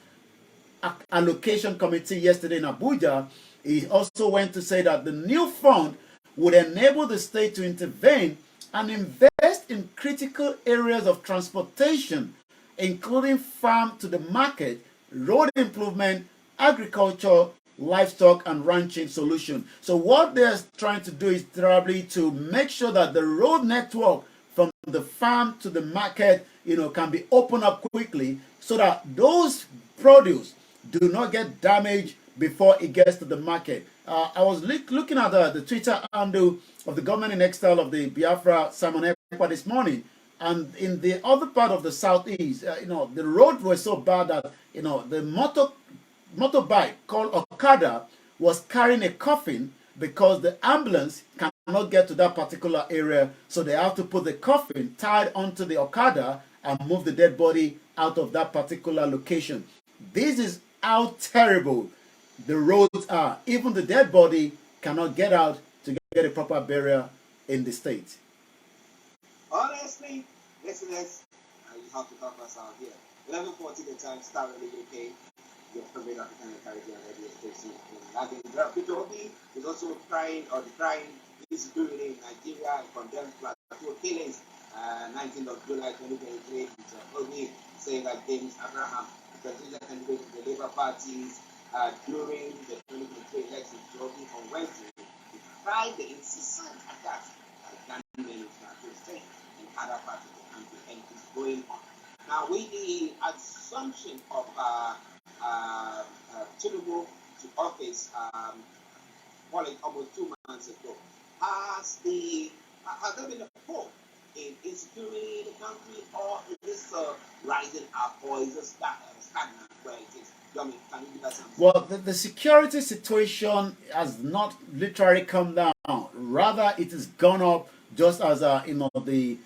Allocation Committee yesterday in Abuja. He also went to say that the new fund would enable the state to intervene and invest in critical areas of transportation, including farm to the market, road improvement, agriculture, livestock, and ranching solution. So what they're trying to do is probably to make sure that the road network from the farm to the market, can be opened up quickly so that those produce do not get damaged before it gets to the market. I was looking at the Twitter handle of the government in exile of the Biafra Simon Ekpa this morning, and in the other part of the southeast, the road was so bad that the motorbike called Okada was carrying a coffin because the ambulance cannot get to that particular area, so they have to put the coffin tied onto the Okada and move the dead body out of that particular location. This is how terrible the roads are. Even the dead body cannot get out to get a proper burial in the state. Honestly, listeners, you have to help us out here. 11:40 the time, Starr in the UK, your favorite African and Caribbean radio station in London. Peter Obi is also crying or decrying insecurity in Nigeria and condemns plateau killings. 19th of July 2023, Peter Obi saying that James Abraham, the presidential candidate of the Labour parties during the 2023 elections, Obi on Wednesday, decried the incessant attacks by gunmen in Plateau State and other parts of the country, and is going on. Now, with the assumption of Tinubu to office, almost 2 months ago, has there been a fall in insecurity in the country, or is this rising up, or is this stagnant where it is? Can you give us some? Well, the security situation has not literally come down. Rather, it has gone up, just as the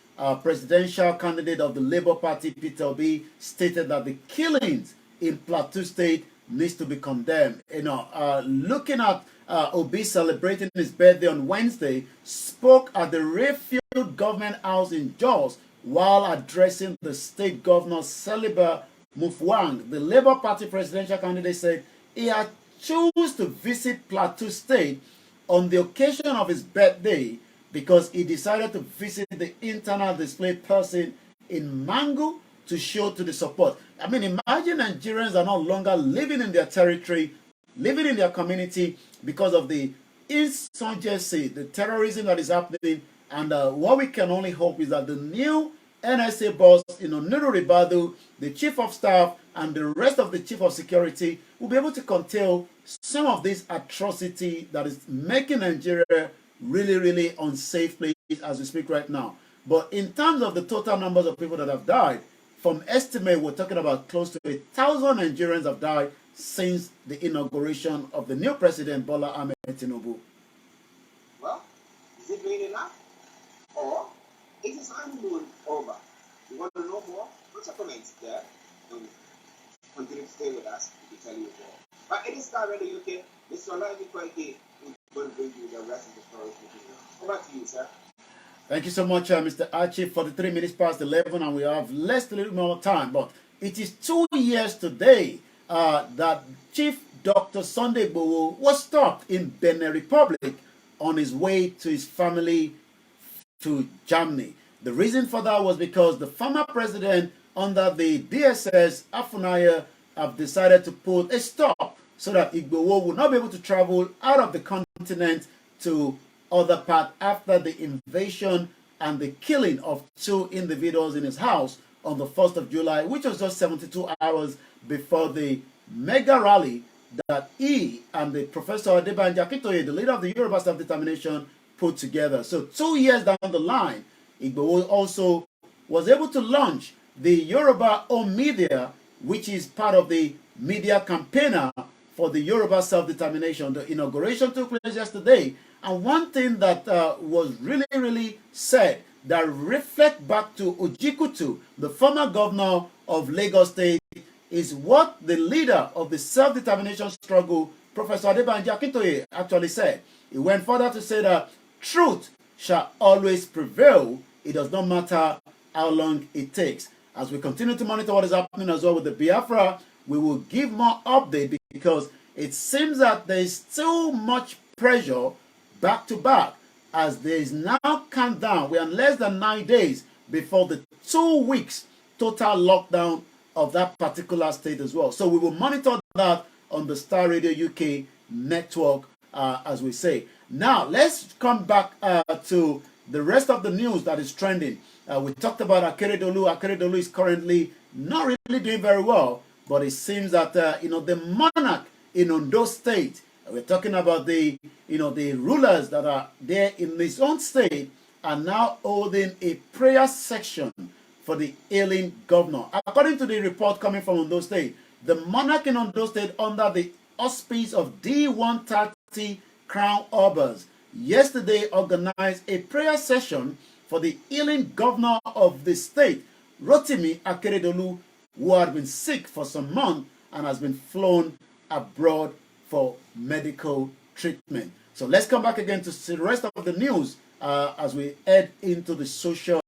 presidential candidate of the Labour Party, Peter Obi, stated that the killings in Plateau State needs to be condemned. Looking at Obi celebrating his birthday on Wednesday, spoke at the Rayfield Government House in Jos while addressing the state governor, Saliba Mufwang. The Labour Party presidential candidate said he had chosen to visit Plateau State on the occasion of his birthday because he decided to visit the internal displaced person in Mangu to show to the support. I mean, imagine Nigerians are no longer living in their territory, living in their community because of the insurgency, the terrorism that is happening. And what we can only hope is that the new NSA boss, Nudu Ribadu, the chief of staff, and the rest of the chief of security will be able to curtail some of this atrocity that is making Nigeria really, really unsafe place as we speak right now. But in terms of the total numbers of people that have died, from estimate, we're talking about close to 1,000 Nigerians have died since the inauguration of the new president, Bola Ahmed Tinubu. Well, is it doing enough? Or is his honeymoon over? You want to know more? Put your comments there and continue to stay with us. We can tell you more. But it is Starr Radio UK. Mr. Olaji Koiki is going to bring you the rest of the story. Over to you, sir. Thank you so much, Mr. Archie. 43 minutes past 11, and we have less a little more time. But it is 2 years today that Chief Dr. Sunday Igboho was stopped in Benin Republic on his way to his family to Germany. The reason for that was because the former president under the DSS, Afunaya, have decided to put a stop so that Igboho would not be able to travel out of the continent to other part after the invasion and the killing of 2 individuals in his house on the 1st of July, which was just 72 hours before the mega rally that he and the Professor Adebanji Akintoye, the leader of the Yoruba Self-Determination, put together. So 2 years down the line, Igboho also was able to launch the Yoruba Home Media, which is part of the media campaigner for the Yoruba Self-Determination. The inauguration took place yesterday. And one thing that was really, really said that reflect back to Ojikutu, the former governor of Lagos State, is what the leader of the self-determination struggle, Professor Adebanji Akintoye, actually said. He went further to say that truth shall always prevail. It does not matter how long it takes. As we continue to monitor what is happening as well with the Biafra, we will give more update because it seems that there is still much pressure back to back as there is now countdown. We are less than 9 days before the 2 weeks total lockdown of that particular state as well. So we will monitor that on the Star Radio UK network, as we say. Now, let's come back to the rest of the news that is trending. We talked about Akeredolu. Akeredolu is currently not really doing very well, but it seems that, the monarch in Ondo State, we're talking about the rulers that are there in his own state, are now holding a prayer section for the ailing governor. According to the report coming from Ondo State, the monarch in Ondo State, under the auspice of D130 Crown Obas, yesterday organized a prayer session for the ailing governor of the state, Rotimi Akeredolu, who had been sick for some months and has been flown abroad for medical treatment. So let's come back again to see the rest of the news as we head into the social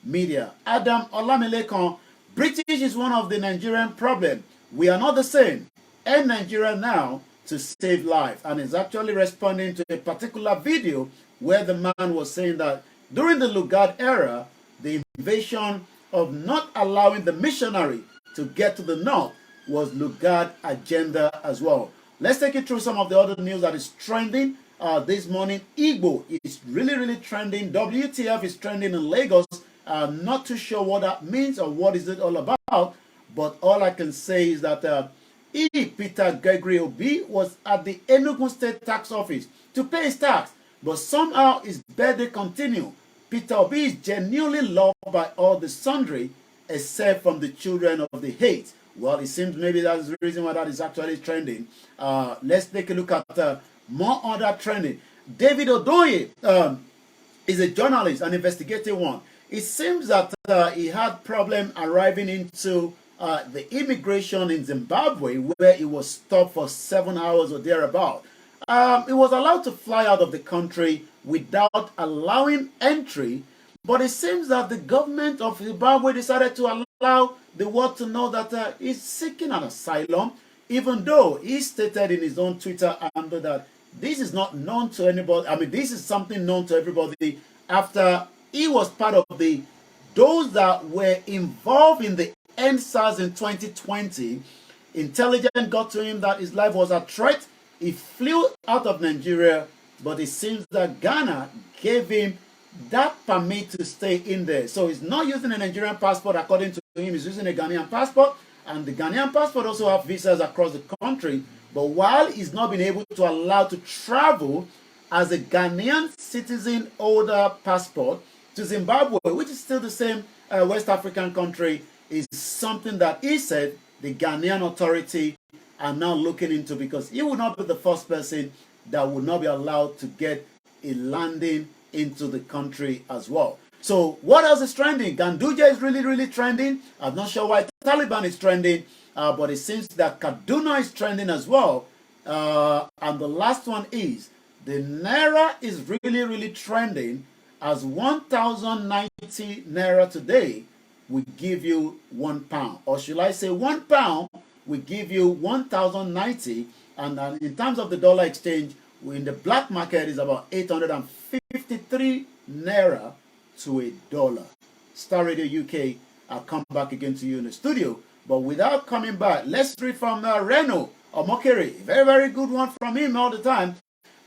media. Adam Olamilekan, British is one of the Nigerian problem. We are not the same. End Nigeria now to save life. And is actually responding to a particular video where the man was saying that during the Lugard era, the invasion of not allowing the missionary to get to the north was Lugard agenda as well. Let's take you through some of the other news that is trending this morning. Igbo is really trending. WTF is trending in Lagos. Not too sure what that means or what is it all about, but all I can say is that Peter Gregory Obi was at the Enugu State Tax Office to pay his tax, but somehow his birthday continued. Peter Obi is genuinely loved by all the sundry, except from the children of the hate. Well, it seems maybe that's the reason why that is actually trending. Let's take a look at more other trending. David Odoye is a journalist, an investigative one. It seems that he had problem arriving into the immigration in Zimbabwe, where he was stopped for 7 hours or thereabout. He was allowed to fly out of the country without allowing entry, but it seems that the government of Zimbabwe decided to allow the world to know that he's seeking an asylum, even though he stated in his own Twitter handle that this is not known to anybody. I mean, this is something known to everybody after he was part of those that were involved in the NSAS in 2020. Intelligence got to him that his life was a threat. He flew out of Nigeria, but it seems that Ghana gave him that permit to stay in there. So he's not using a Nigerian passport according to him. He's using a Ghanaian passport, and the Ghanaian passport also have visas across the country. But while he's not been able to allow to travel as a Ghanaian citizen holder passport to Zimbabwe, which is still the same West African country, is something that he said the Ghanaian authority are now looking into, because he would not be the first person that would not be allowed to get a landing into the country as well. So what else is trending? Ganduje is really trending. I'm not sure why Taliban is trending, but it seems that Kaduna is trending as well. And the last one is the Naira is really trending, as 1,090 Naira today will give you £1. Or should I say £1 will give you 1,090. And in terms of the dollar exchange, in the black market is about 853 Naira to a dollar. Star Radio UK, I'll come back again to you in the studio. But without coming back, let's read from Reno Omokere. Very good one from him all the time,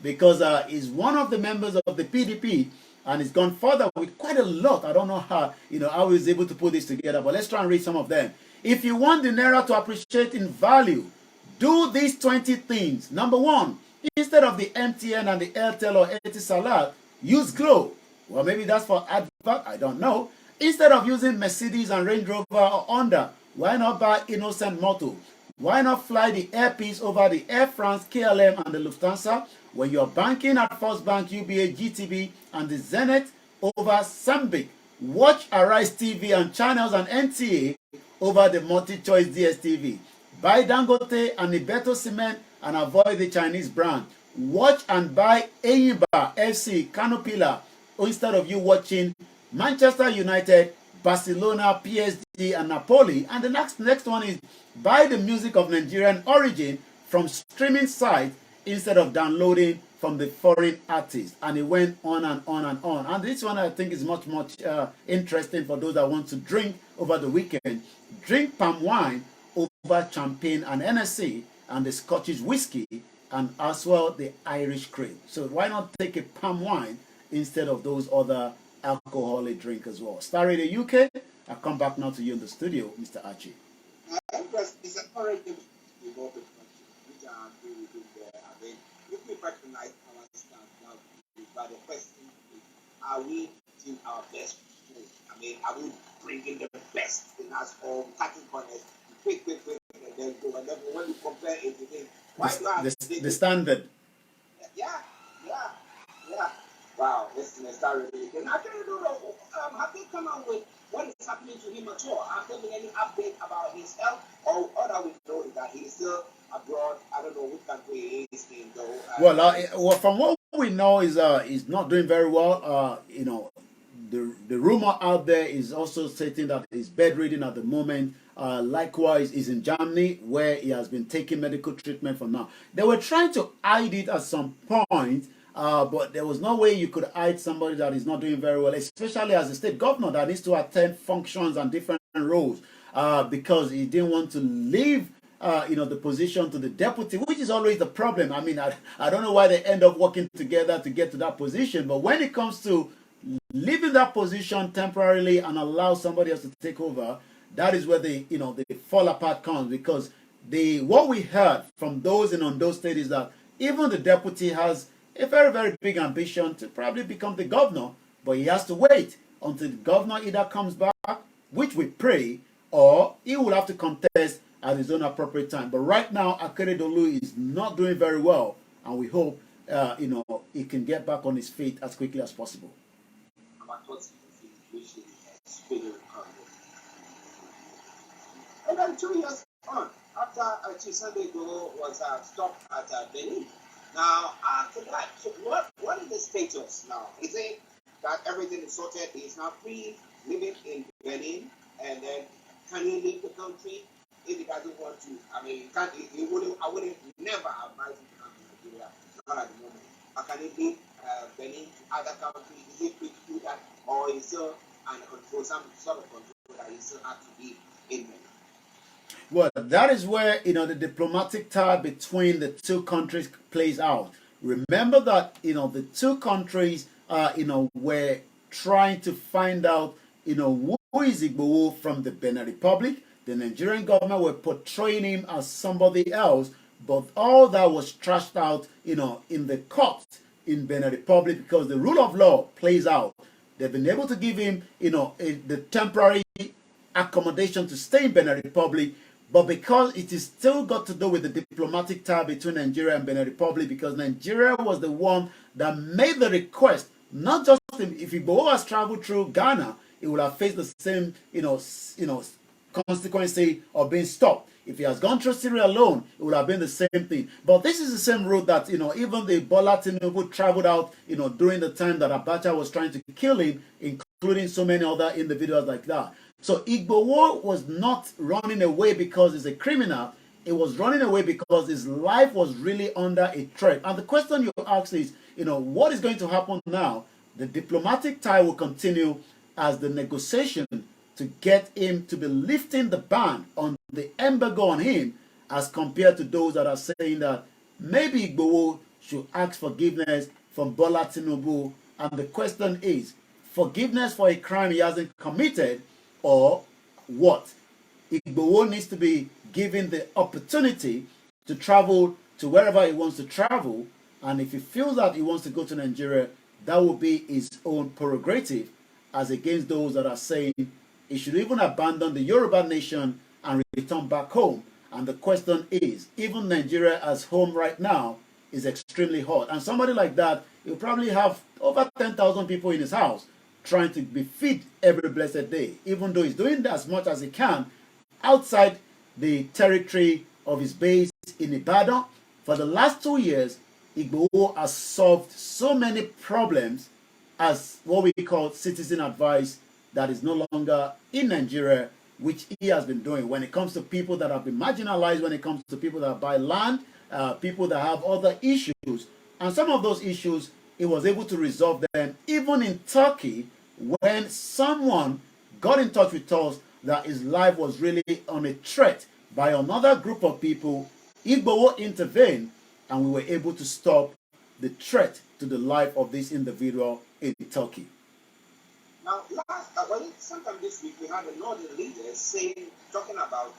because he's one of the members of the PDP, and he's gone further with quite a lot. I don't know how how he's able to put this together, but let's try and read some of them. If you want the Naira to appreciate in value, do these 20 things. Number 1, instead of the MTN and the Airtel or Etisalat, use Glow. Well, maybe that's for advert, I don't know. Instead of using Mercedes and Range Rover or Honda, why not buy Innocent Moto? Why not fly the Air Peace over the Air France, KLM, and the Lufthansa? When you're banking at First Bank, UBA, GTB, and the Zenith over Sambic, watch Arise TV and channels and NTA over the multi-choice DSTV. Buy Dangote and Ibeto Cement and avoid the Chinese brand. Watch and buy Enyimba, FC, Canopilla, instead of you watching Manchester United, Barcelona, PSG, and Napoli. And the next one is buy the music of Nigerian origin from streaming sites instead of downloading from the foreign artists. And it went on and on and on. And this one I think is much interesting for those that want to drink over the weekend. drink palm wine over champagne and NSC and the Scottish whiskey and as well the Irish cream. So why not take a palm wine instead of those other alcoholic drink as well? Starr in the UK, I'll come back now to you in the studio, Mr. Archie. Empress is encouraging to go to country, which I agree with you there. I mean, if we recognize our stand now, but the question is, are we doing our best food? I mean, are we bringing the best in us or cutting corners, quick, and then go, and then when you compare it again, why do I have the standard? Yeah. Wow, this is Starr really. And I don't know, have they come out with what is happening to him at all? Have there been any update about his health? Or all that we know is that he's still abroad. I don't know which country he is in though. Well, from what we know is he's not doing very well. You know, the rumor out there is also stating that he's bedridden at the moment. Likewise, he's in Germany where he has been taking medical treatment for now. They were trying to hide it at some point, but there was no way you could hide somebody that is not doing very well, especially as a state governor that needs to attend functions and different roles, because he didn't want to leave the position to the deputy, which is always the problem. I mean, I don't know why they end up working together to get to that position, but when it comes to leaving that position temporarily and allow somebody else to take over, that is where the fall apart comes, because what we heard from those in Ondo State is that even the deputy has a very, very big ambition to probably become the governor, but he has to wait until the governor either comes back, which we pray, or he will have to contest at his own appropriate time. But right now, Akeredolu is not doing very well, and we hope he can get back on his feet as quickly as possible. And then 2 years on, after Sunday Igboho was stopped at Benin. Now, after that, so what is the status now? Is it that everything is sorted? He's now free, living in Benin, and then can he leave the country if he doesn't want to? I mean, I wouldn't never advise him to come to Nigeria, not at the moment. Or can he leave Benin to other countries? Is he free to do that? Or is still under control, some sort of control that he still has to be in Benin? Well, that is where the diplomatic tie between the two countries plays out. Remember that the two countries were trying to find out who is Igboho from the Benin Republic. The Nigerian government were portraying him as somebody else, but all that was trashed out in the court in Benin Republic, because the rule of law plays out. They've been able to give him the temporary accommodation to stay in Benin Republic. But because it is still got to do with the diplomatic tie between Nigeria and Benin Republic, because Nigeria was the one that made the request, not just if Igboho has traveled through Ghana, it would have faced the same, consequence of being stopped. If he has gone through Syria alone, it would have been the same thing. But this is the same route that, even the Bola Tinubu traveled out, during the time that Abacha was trying to kill him, including so many other individuals like that. So Igboho was not running away because he's a criminal. It was running away because his life was really under a threat. And the question you ask is, what is going to happen now? The diplomatic tie will continue as the negotiation to get him to be lifting the ban on the embargo on him, as compared to those that are saying that maybe Igboho should ask forgiveness from Bola Tinubu. And the question is, forgiveness for a crime he hasn't committed, or what? Igboho needs to be given the opportunity to travel to wherever he wants to travel, and if he feels that he wants to go to Nigeria, that will be his own prerogative, as against those that are saying he should even abandon the Yoruba nation and return back home. And the question is, even Nigeria as home right now is extremely hot, and somebody like that, he'll probably have over 10,000 people in his house trying to be fed every blessed day, even though he's doing as much as he can outside the territory of his base in Ibadan. For the last 2 years, Igboho has solved so many problems as what we call citizen advice that is no longer in Nigeria, which he has been doing when it comes to people that have been marginalized, when it comes to people that buy land, people that have other issues. And some of those issues, he was able to resolve them even in Turkey, when someone got in touch with us that his life was really on a threat by another group of people, Igboho intervened and we were able to stop the threat to the life of this individual in Turkey. Now, sometime this week, we had a northern leader talking about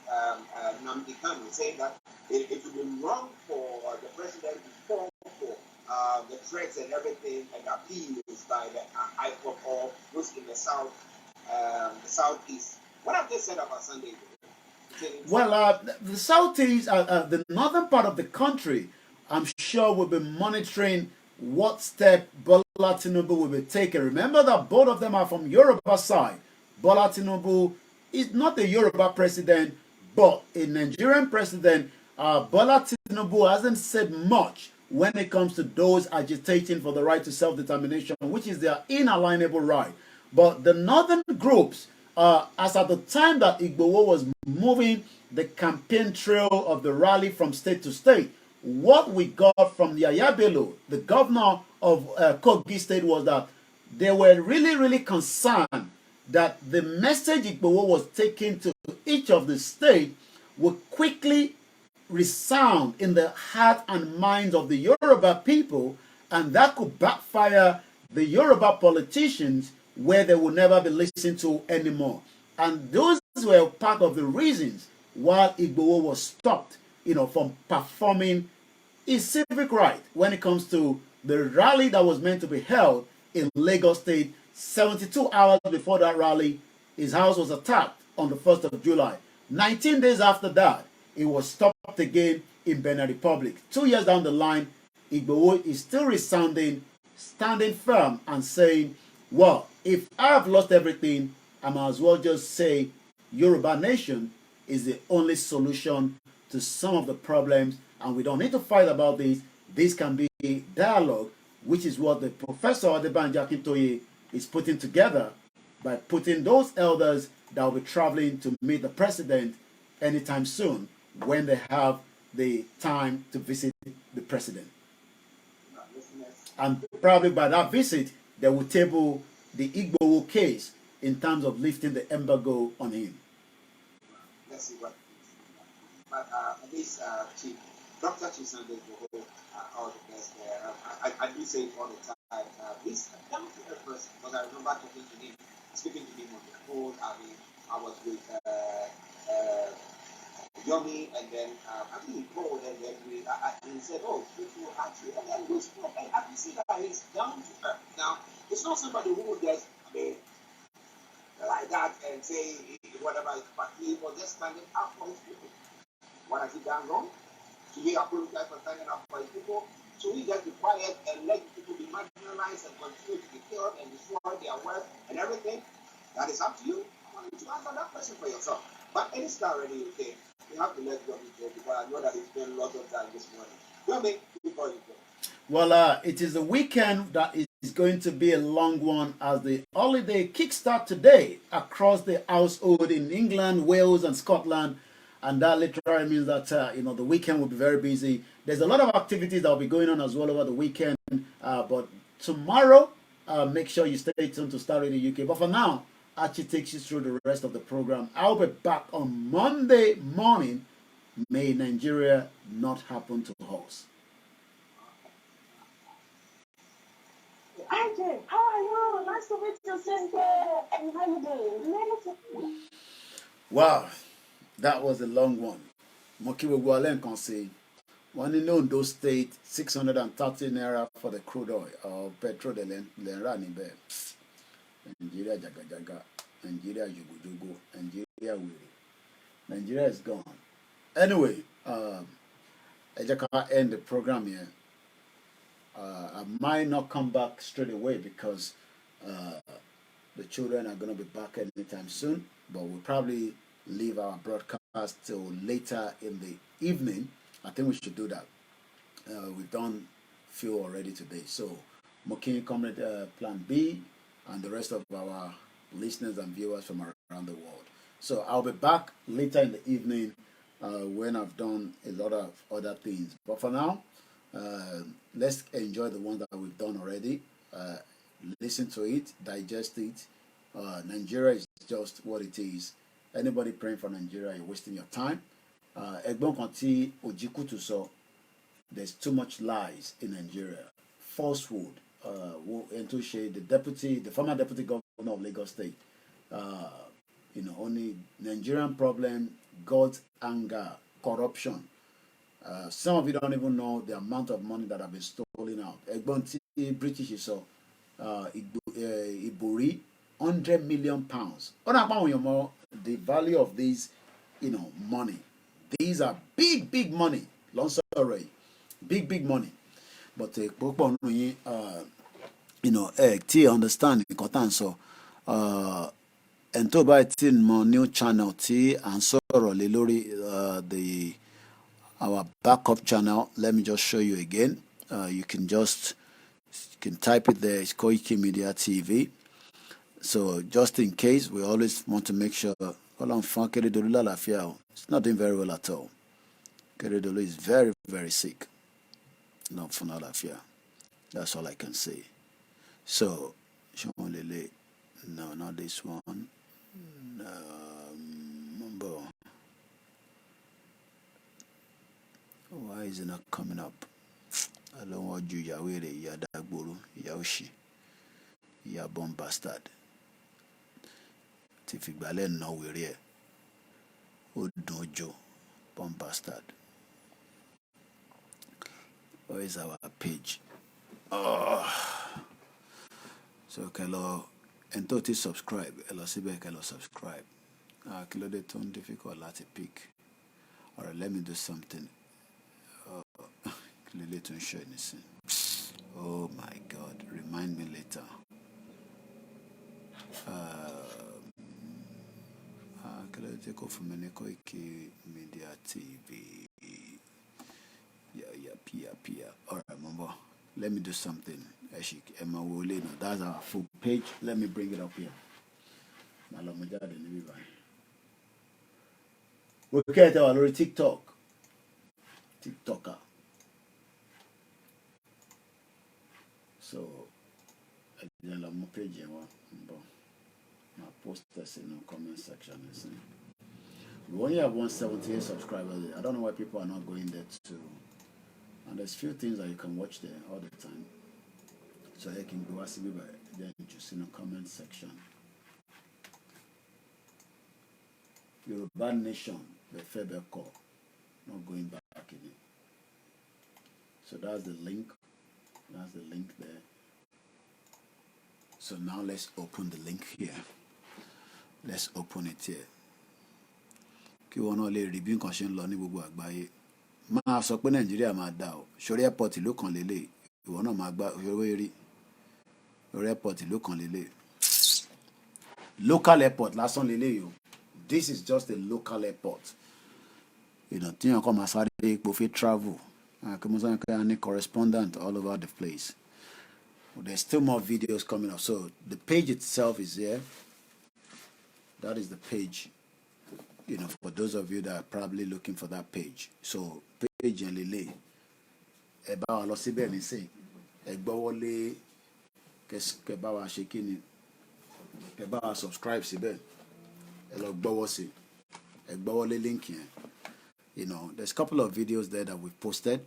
Nnamdi Kanu, saying that it would be wrong for the president to fall for the threats and everything and appeals by the IPOP or those in the southeast. What have they said about Sunday? Well, the southeast, the northern part of the country, I'm sure will be monitoring what step Bola Tinubu will be taking. Remember that both of them are from Yoruba side. Bola Tinubu is not a Yoruba president, but a Nigerian president. Bola Tinubu hasn't said much when it comes to those agitating for the right to self-determination, which is their inalienable right. But the northern groups, as at the time that Igboho was moving the campaign trail of the rally from state to state, what we got from Yahya Bello, the governor of Kogi State, was that they were really, really concerned that the message Igboho was taking to each of the states would quickly resound in the heart and minds of the Yoruba people, and that could backfire the Yoruba politicians where they will never be listened to anymore. And those were part of the reasons why Igboho was stopped, from performing his civic right when it comes to the rally that was meant to be held in Lagos State. 72 hours before that rally, his house was attacked on the 1st of July. 19 days after that, it was stopped again in Benin Republic. 2 years down the line, Igboho is still resounding, standing firm and saying, well, if I've lost everything, I might as well just say Yoruba nation is the only solution to some of the problems, and we don't need to fight about this. This can be a dialogue, which is what the Professor Adebanjo Akintoye is putting together by putting those elders that will be traveling to meet the president anytime soon when they have the time to visit the president. And probably by that visit, they will table the Igboho case in terms of lifting the embargo on him. Let's see what. But at least Dr. Chisande Igboho, all the best there. I do say it all the time. He's down to earth person, because I remember talking to him, speaking to him on the phone. I was with Yomi, and then I think he called, and then he said, "Oh, people actually," and then we spoke, and I can see that he's down to earth. Now, it's not somebody who would just, like that and say whatever, but he was just standing up for his people. What has he done wrong? Should he apologize for standing up for his people? Should he just be quiet and let people be marginalized and continue to be killed and destroy their wealth and everything? That is up to you. I want you to answer that question for yourself. But it is already okay. You have to let Yomi go, because I know that he spent lots of time this morning. Yomi, before you go. Well, it is a weekend that is going to be a long one, as the holiday kickstart today across the household in England, Wales, and Scotland. And that literally means that, the weekend will be very busy. There's a lot of activities that will be going on as well over the weekend. But tomorrow, make sure you stay tuned to Starr Radio UK. But for now, Archie takes you through the rest of the program. I'll be back on Monday morning. May Nigeria not happen to us. AJ, how are you? Nice to meet you, sister. How you doing? Wow, that was a long one. Mokiwe Gwalen can say, one in Ondo State, 630 naira for the crude oil or petrol de running there. Nigeria jaga jaga, Nigeria jugu jugu, Nigeria weary. Nigeria is gone. Anyway, I just can't end the program here. I might not come back straight away because the children are going to be back anytime soon, but we'll probably leave our broadcast till later in the evening. I think we should do that. We've done few already today. So, Mokin Comrade Plan B and the rest of our listeners and viewers from around the world. So, I'll be back later in the evening when I've done a lot of other things. But for now, let's enjoy the one that we've done already. Listen to it, digest it. Nigeria is just what it is. Anybody praying for Nigeria, you're wasting your time. Ẹ̀gbọ́n kan tí Òjìkùtù sọ, there's too much lies in Nigeria, falsehood. The former deputy governor of Lagos State, only Nigerian problem, God's anger, corruption. Some of you don't even know the amount of money that have been stolen out. Ẹ̀gbọ́n tí British sọ, Ibori, £100 million. The value of these, money. These are big money. Long story, big money. But understand so and to buy more new channel and our backup channel. Let me just show you again. You can type it there. It's KOIKIMEDIA TV. So just in case, we always want to make sure. It's not doing very well at all. Akeredolu is very, very sick. Not for Lafia. That's all I can say. So, no, not this one. Why is it not coming up? I don't want you, Yahweh, Yadagburu, Yaoshi, Yabon bastard. Tifigbale no we're Odojo, bomb bastard. Where is our page? Oh. So, hello, and to subscribe. Hello, Sibek, hello, subscribe. Kilo de tone difficult, let's pick. Alright, let me do something. Oh my God, remind me later. Can I take off from KOIKIMEDIA TV? Yeah. Alright, remember. Let me do something. That's our full page. Let me bring it up here. Okay, tell her TikToker. So, again, I'm page my post this in the comment section. We only have 178 subscribers. I don't know why people are not going there too. And there's few things that you can watch there all the time. So you can go ask me by then just in the comment section. Yoruba Nation, the Febe call. Not going back in it. So that's the link. That's the link there. So now let's open the link here. Let's open it here. Kí wọ́n náà lè rí bí nǹkan ṣe ń lọ ní gbogbo àgbáyé. Máa sọ pé Nàìjíríà máa dà o. Ṣorí airport ló kàn lélẹ̀. Ìwọ náà máa gbá òṣèré rí. Ṣorí airport ló kàn lélẹ̀. Local airport lásán lélẹ̀ o. This is just a local airport. Tí yàn kọ́ máa sáré ipò fi travel. Any correspondent all over the place. There's still more videos coming up. So the page itself is there. That is the page. For those of you that are probably looking for that page. So page and lele. Eba wa lọ síbẹ̀ nísìn. Ẹ gbọ́wọ́lé kẹ́ bá wa ṣe kíni. Ẹ bá wa subscribe síbẹ̀. Ẹ lọ gbọ́wọ́ sí. Ẹ gbọ́wọ́lé link yẹn. There's a couple of videos there that we've posted.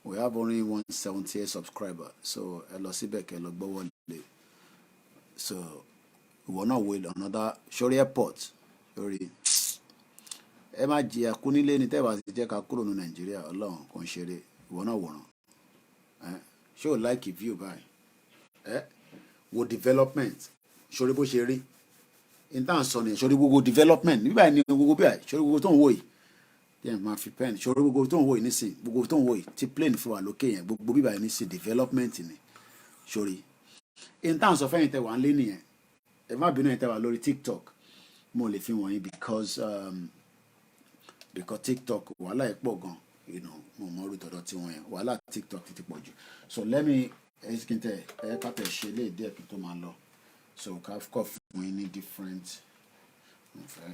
We have only 178 subscribers. So, so we will not wait another Shori airport. Shori. Emaji akunile ni teba si jeka kúrò ní Nigeria Ọlọ́run kon ṣeré. We not want. Show like if you buy. Wo development. Shori bó ṣe rí. In tan sọ ni Shori gbogbo development. Bí báyìí ni gbogbo bí báyìí. Shori gbogbo tó ń wò yìí. Ma fi pen ṣòro gbogbo tó ń wò yìí nísìn gbogbo tó ń wò yìí ti plane fún wa lókè yẹn gbogbo bíbá yìí nísìn development ni ṣòrí in terms of ẹ̀yin tẹ́ wà ń lé nìyẹn ẹ má bínú ẹ̀yin tẹ́ wà lórí TikTok mo lè fi wọ̀nyí because TikTok wàhálà ẹ̀ pọ̀ gan mo mọ orí tọ̀dọ̀ tí wọ́n yẹn wàhálà TikTok ti pọ̀ jù so let me ká tẹ̀ ṣe lé díẹ̀ kí tó máa lọ so ká kọ́ fún yín ní different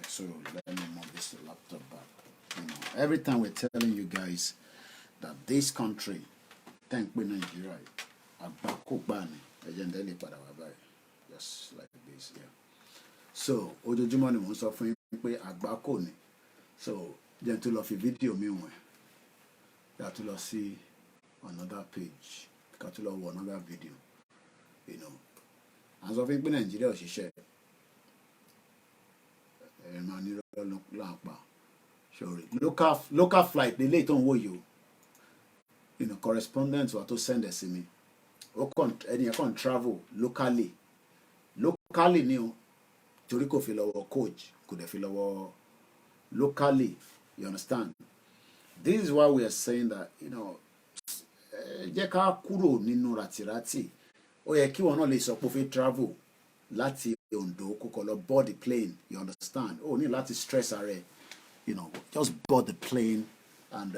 so let me move this laptop back. Every time we're telling you guys that this country, thank you Nigeria, just like this, yeah. So, ojoojúmọ́ ni mo sọ fún yín pé àgbákò ni. So jẹ́ tó lọ fi fídíò mi wọ̀n yà tó lọ sí another page ká tó lọ wo another video, you know. À ń sọ fún pé Nàìjíríà ò ṣiṣẹ́ ẹ̀rọ ní láǹpa sorry local flight lélẹ̀ tó ń wò yìí o, you know, correspondent wa tó send ẹ̀ sí mi ẹni yẹn kàn travel locally ni o torí kò fi lọ́wọ́ coach kò dẹ̀ fi lọ́wọ́ locally, you understand. This is why we are saying that, you know, jẹ́ ká kúrò nínú ràtìràtì. Ó yẹ kí wọn náà lè sọ pé ó fẹ́ travel láti Ondo kókó lọ board the plane, you understand. Ó ní láti stress ara ẹ̀, you know, just board the plane and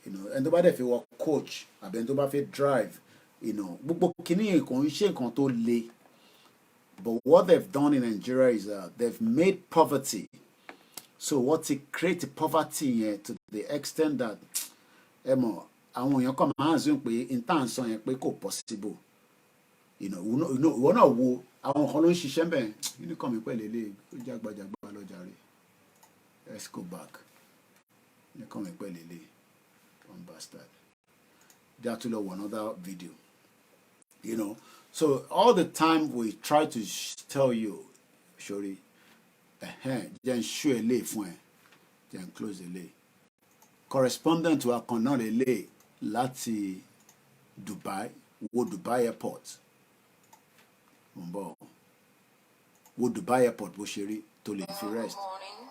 you know, ẹni tó bá dẹ̀ fi wọ coach àbí ẹni tó bá fẹ́ drive, you know, gbogbo kìíní kò ń ṣe nǹkan tó le. But what they've done in Nigeria is they've made poverty. So what it create poverty here to the extent that àwọn èèyàn kan máa ń zoom pé intanṣọ yẹn pé kò possible. You know, ìwọ náà wo àwọn kan ló ń ṣiṣẹ́ bẹ́ẹ̀ unicorn mi pẹ̀lú ilé ó jágbajàgba lọ́jà rẹ̀. Let's go back. Unicorn mi pẹ̀lú ilé one bastard. There to love another video. You know, so all the time we try to tell you, Shori, then show a lay fún ẹ, then close the lay. Correspondent to kan náà lè lay láti Dubai, wo Dubai airport. Wo Dubai airport bó ṣe rí tó lè fi rest. Good morning.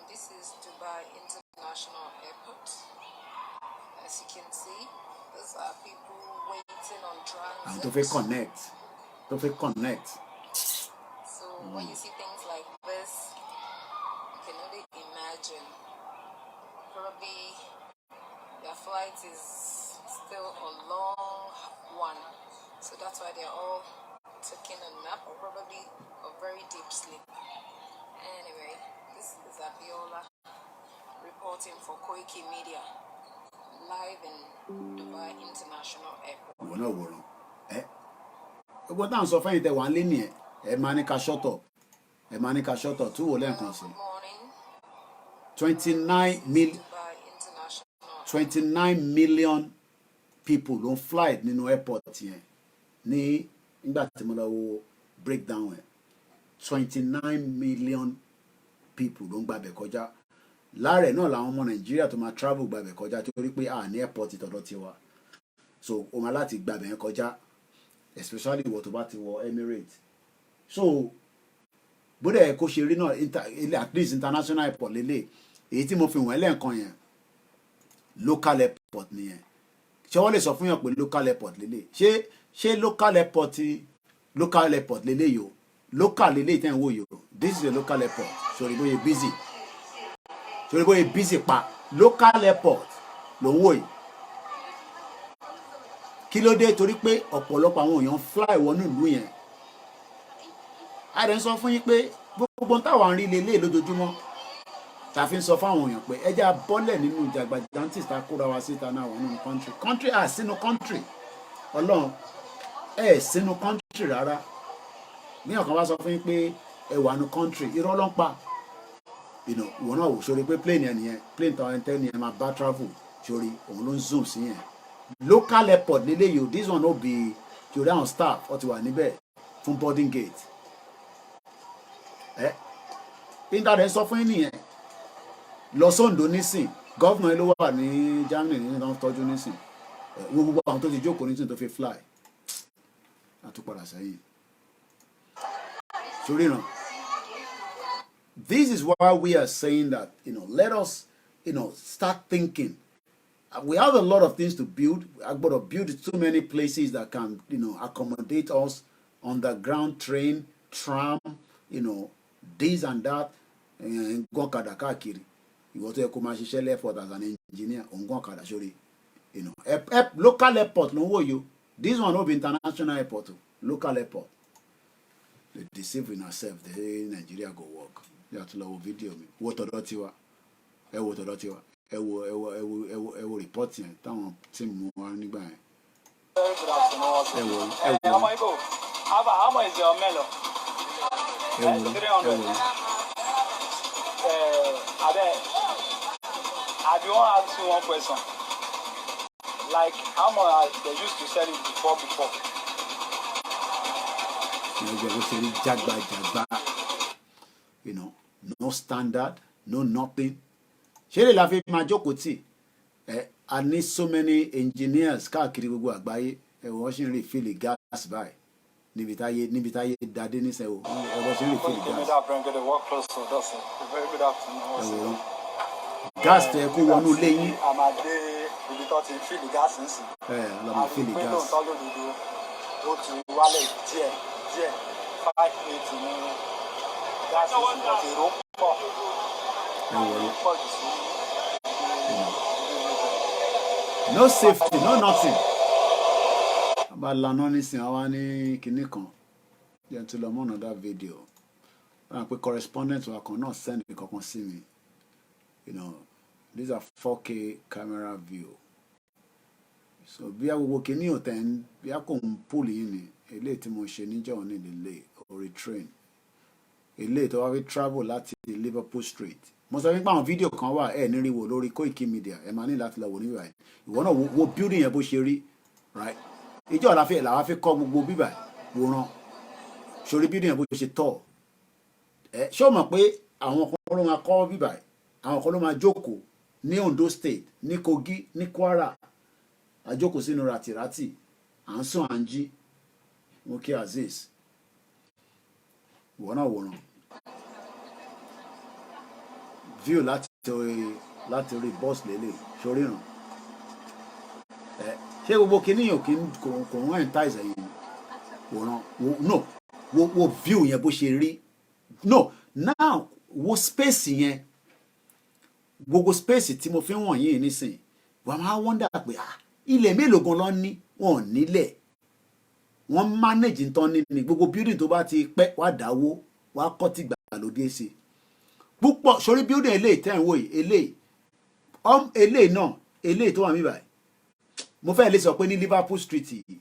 This is Dubai International Airport. As you can see, these are people waiting on transit. And to fẹ́ connect. So when you see things like this, you can only imagine. Probably their flight is still a long one. So that's why they're all taking a nap or probably a very deep sleep. Anyway, this is Abiola reporting for KOIKIMEDIA live in Dubai International Airport. Wọ́n náà wòran gbogbo táwọn sọ fẹ́yìn tẹ wà ń lé nìyẹn ẹ máa ní ká ṣọ́tọ̀ tún wò lẹ́ẹ̀kan sí. 29 million people ló ń fly nínú airport yẹn ní nígbà tí mo lọ wo breakdown ẹ̀ 29 million people ló ń gbàbẹ̀ kọjá láàrẹ̀ náà làwọn ọmọ Nàìjíríà tó máa travel gbàbẹ̀ kọjá torí pé ní airport ìtọ́dọ̀ tiwa so o máa láti gbàbẹ̀ yẹn kọjá especially ìwọ tó bá ti wọ Emirates so bóde ẹ̀ kó ṣe rí náà at least international airport lélẹ̀ èyí tí mo fi wọ̀n lẹ́ẹ̀kan yẹn local airport nìyẹn ṣé wọ́n lè sọ fún yàn pé local airport lélẹ̀ ṣé local airport lélẹ̀ yìí o local lélẹ̀ tẹ́ ń wò yìí o this is a local airport sori bóyá busy pa local airport ló ń wò yìí kí ló dé torí pé ọ̀pọ̀lọpọ̀ àwọn èèyàn fly wọnú ìlú yẹn a dẹ̀ ń sọ fún yín pé gbogbo táwa ń rí lélẹ̀ lójoojúmọ́ tàfi ń sọ fáwọn èèyàn pé ẹjẹ́ abọ́lẹ̀ nínú ìjàgbàjántì tá a kóra wa síta náà wọ́n nínú country sínú country ọlọ́run sínú country rárá ní ọ̀kan bá sọ fún yín pé ẹ wà ní country irọ́ ló ń pa ìwọ náà wò sórí pé plane yẹn nìyẹn plane tàwọn ẹntẹ́ nìyẹn máa bá travel sórí òun ló ń zoom sí yẹn local airport lélẹ́yìí o this one no be torí àwọn staff ó ti wà níbẹ̀ fún boarding gate internet sọ fún yín nìyẹn lọ sóńdó nísìn gọ́vnà ló wà ní Germany ní ìdáhùn tọ́jú nísìn gbogbo àwọn tó ti jókòó nísìn tó fi fly àtúpadà sẹ́yìn torí náà this is why we are saying that let us start thinking. We have a lot of things to build. I've got to build too many places that can accommodate us. Underground train, tram, this and that. Ngokada kakiri. You go to Kumashishele Airport as an engineer. Ngokada shori. Local airport. No you. This one will be international airport. Local airport. They deceive in ourselves. They Nigeria go work. You have to love video me. What odotiwa? What odotiwa? ẹ wo report yẹn táwọn tíìmù wa nígbà yẹn. I do want to ask you one question. Like how much they used to sell it before? You know, no standard, no nothing. Ṣé la fi máa jókòó tì? I need so many engineers káàkiri gbogbo àgbáyé. Wọ́n ṣì ń refill gas báyìí. Níbi táyé dádé nísẹ̀ o. Wọ́n ṣì ń refill gas. Gas tẹ kó wọnú ilé yín. Àmàdé ibi tó ti fill gas ń sìn. Lọ́mọ fill gas. Àdúgbò tó lòdòdó ó ti wálẹ̀ díẹ̀ 580 ní gas ń ti rò pọ̀. No safety, no nothing. About lana nísìn àwa ní kinní kan. Jẹ́ tó lọ mọ́ another video. Wọ́n pe correspondent wa kan náà send kankan sí mi. You know, these are 4K camera view. So bí a gbogbo kinní ò tẹ̀ bí a kò ń pull yín ni eléyìí tí mo ṣe níjọ́ ní delay or retrain. Eléyìí tó wá fi travel láti Liverpool Street. Mo sọ wípé àwọn fídíò kan wà ní rí wò lórí KOIKIMEDIA ẹ máa ní láti lọ wò níbà yìí. Ìwọ náà wo building yẹn bó ṣe rí, right? Ìjọ làwa fi kọ́ gbogbo bíbà wòran sórí building yẹn bó ṣe tọ̀. Ṣé o mọ̀ pé àwọn kan ló máa kọ́ bíbà yìí, àwọn kan ló máa jókòó ní Ondo State, ní Kogi, ní Kwara, àjókòó sínú ràtìràtì, à ń sùn à ń jí, mo kí Azeez. Ìwọ náà wòran. View láti orí bus lélẹ̀ sórí ràn. Ṣé gbogbo kìnìyàn kò ń entice ẹ̀yìn wòran? No, wo view yẹn bó ṣe rí. No, now wo space yẹn, gbogbo space tí mo fi ń wọ̀n yìí nísìn wà máa wonder pé ilẹ̀ mélòó gan ló ní wọn ò nílẹ̀, wọ́n manage nǹkan ní gbogbo building tó bá ti pẹ́ wá dáwó wá kọ́ tí gbàlódé sí púpọ̀ sórí building eléyìí tẹ́ ń wò yìí eléyìí tó wà mí báyìí mo fẹ́ lè sọ pé ní Liverpool Street yìí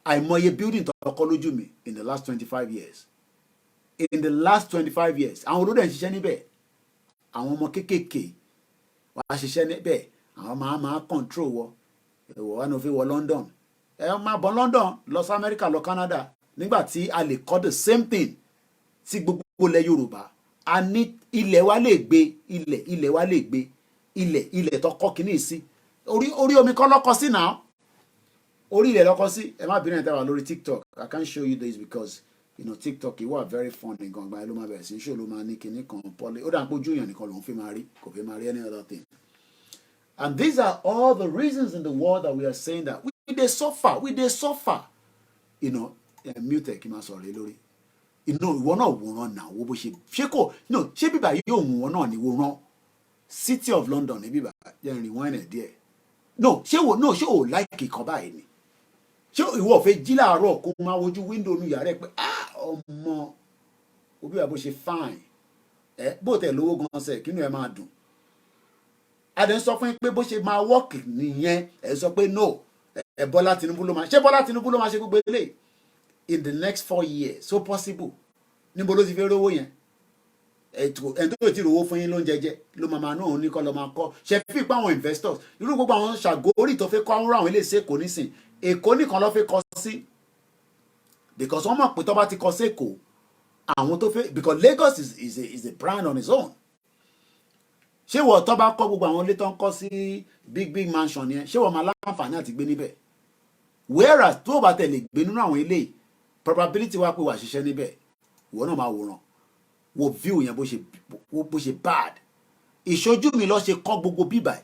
àìmọye building tó kọ́ lójú mi in the last 25 years. In the last 25 years àwọn olódò ń ṣiṣẹ́ níbẹ̀, àwọn ọmọ kéékèèké wà á ṣiṣẹ́ níbẹ̀, àwọn máa control wọ wà ní òfin wọ London, máa bọ̀ London lọ sí America lọ Canada nígbà tí a lè kọ́ the same thing sí gbogbo ilẹ̀ Yorùbá. A ní ilẹ̀ wa lè gbé ilẹ̀ wa lè gbé ilẹ̀ tó kọ́ kínní sí orí omi kọ́ lọ́kọ́ sí náà, orí ilẹ̀ lọ́kọ́ sí. Ẹ má bínú ẹ̀ tẹ́wà lórí TikTok, I can't show you this because you know TikTok yìí wà very funny gan gba ẹ ló máa bẹ̀rẹ̀ sí ṣó ló máa ní kinní kan pọ́lí ó dà pé ojú èèyàn nìkan lòún fi máa rí kò fi máa rí any other thing. And these are all the reasons in the world that we are saying that we dey suffer you know. Mute kí n máa sọ̀rọ̀ lórí ìwọ náà wòran náà wo bó ṣe kò no ṣé bíbá yìí yóò mú wọn náà ní wòran City of London ní bíbá jẹ́ rìn wọ́n ẹ̀ díẹ̀ ṣé o láìkì kan báyìí ni, ṣé ìwọ fẹ́ jí láàárọ̀ kó máa wojú wíńdò nu yàrá ẹ pé ọmọ òbí wa bó ṣe fine bó tẹ̀ lówó gan sẹ̀ kínú ẹ máa dùn. Adé ń sọ fún yín pé bó ṣe máa work nìyẹn, ẹ sọ pé no Bọ́lá Tinubu ló máa ṣe gbogbo eléyìí in the next 4 years so possible. Níbo ló ti fẹ́ rówó yẹn? Ẹni tó ti rówó fún yín ló ń jẹjẹ ló máa náà ní kọ́ lọ́ máa kọ́ ṣe fi pa àwọn investors irú gbogbo àwọn ṣàgórì tó fẹ́ kọ́ àwọn ilé iṣẹ́ kò ní sìn Èkó nìkan ló fẹ́ kọ́ sí because wọ́n mọ̀ pé tó bá ti kọ́ sí Èkó àwọn tó fẹ́ because Lagos is a brand on its own. Ṣé wọ́n tó bá kọ́ gbogbo àwọn ilé tó ń kọ́ sí big mansion yẹn ṣé wọ́n máa láǹfààní àti gbé níbẹ̀? Whereas tó bá tẹ̀lé gbé nínú àwọn ilé probability wá pé wà ṣiṣẹ́ níbẹ̀ ìwọ náà máa wòran wo view yẹn bó ṣe bad. Ìṣojú mi lọ ṣe kọ́ gbogbo bíbà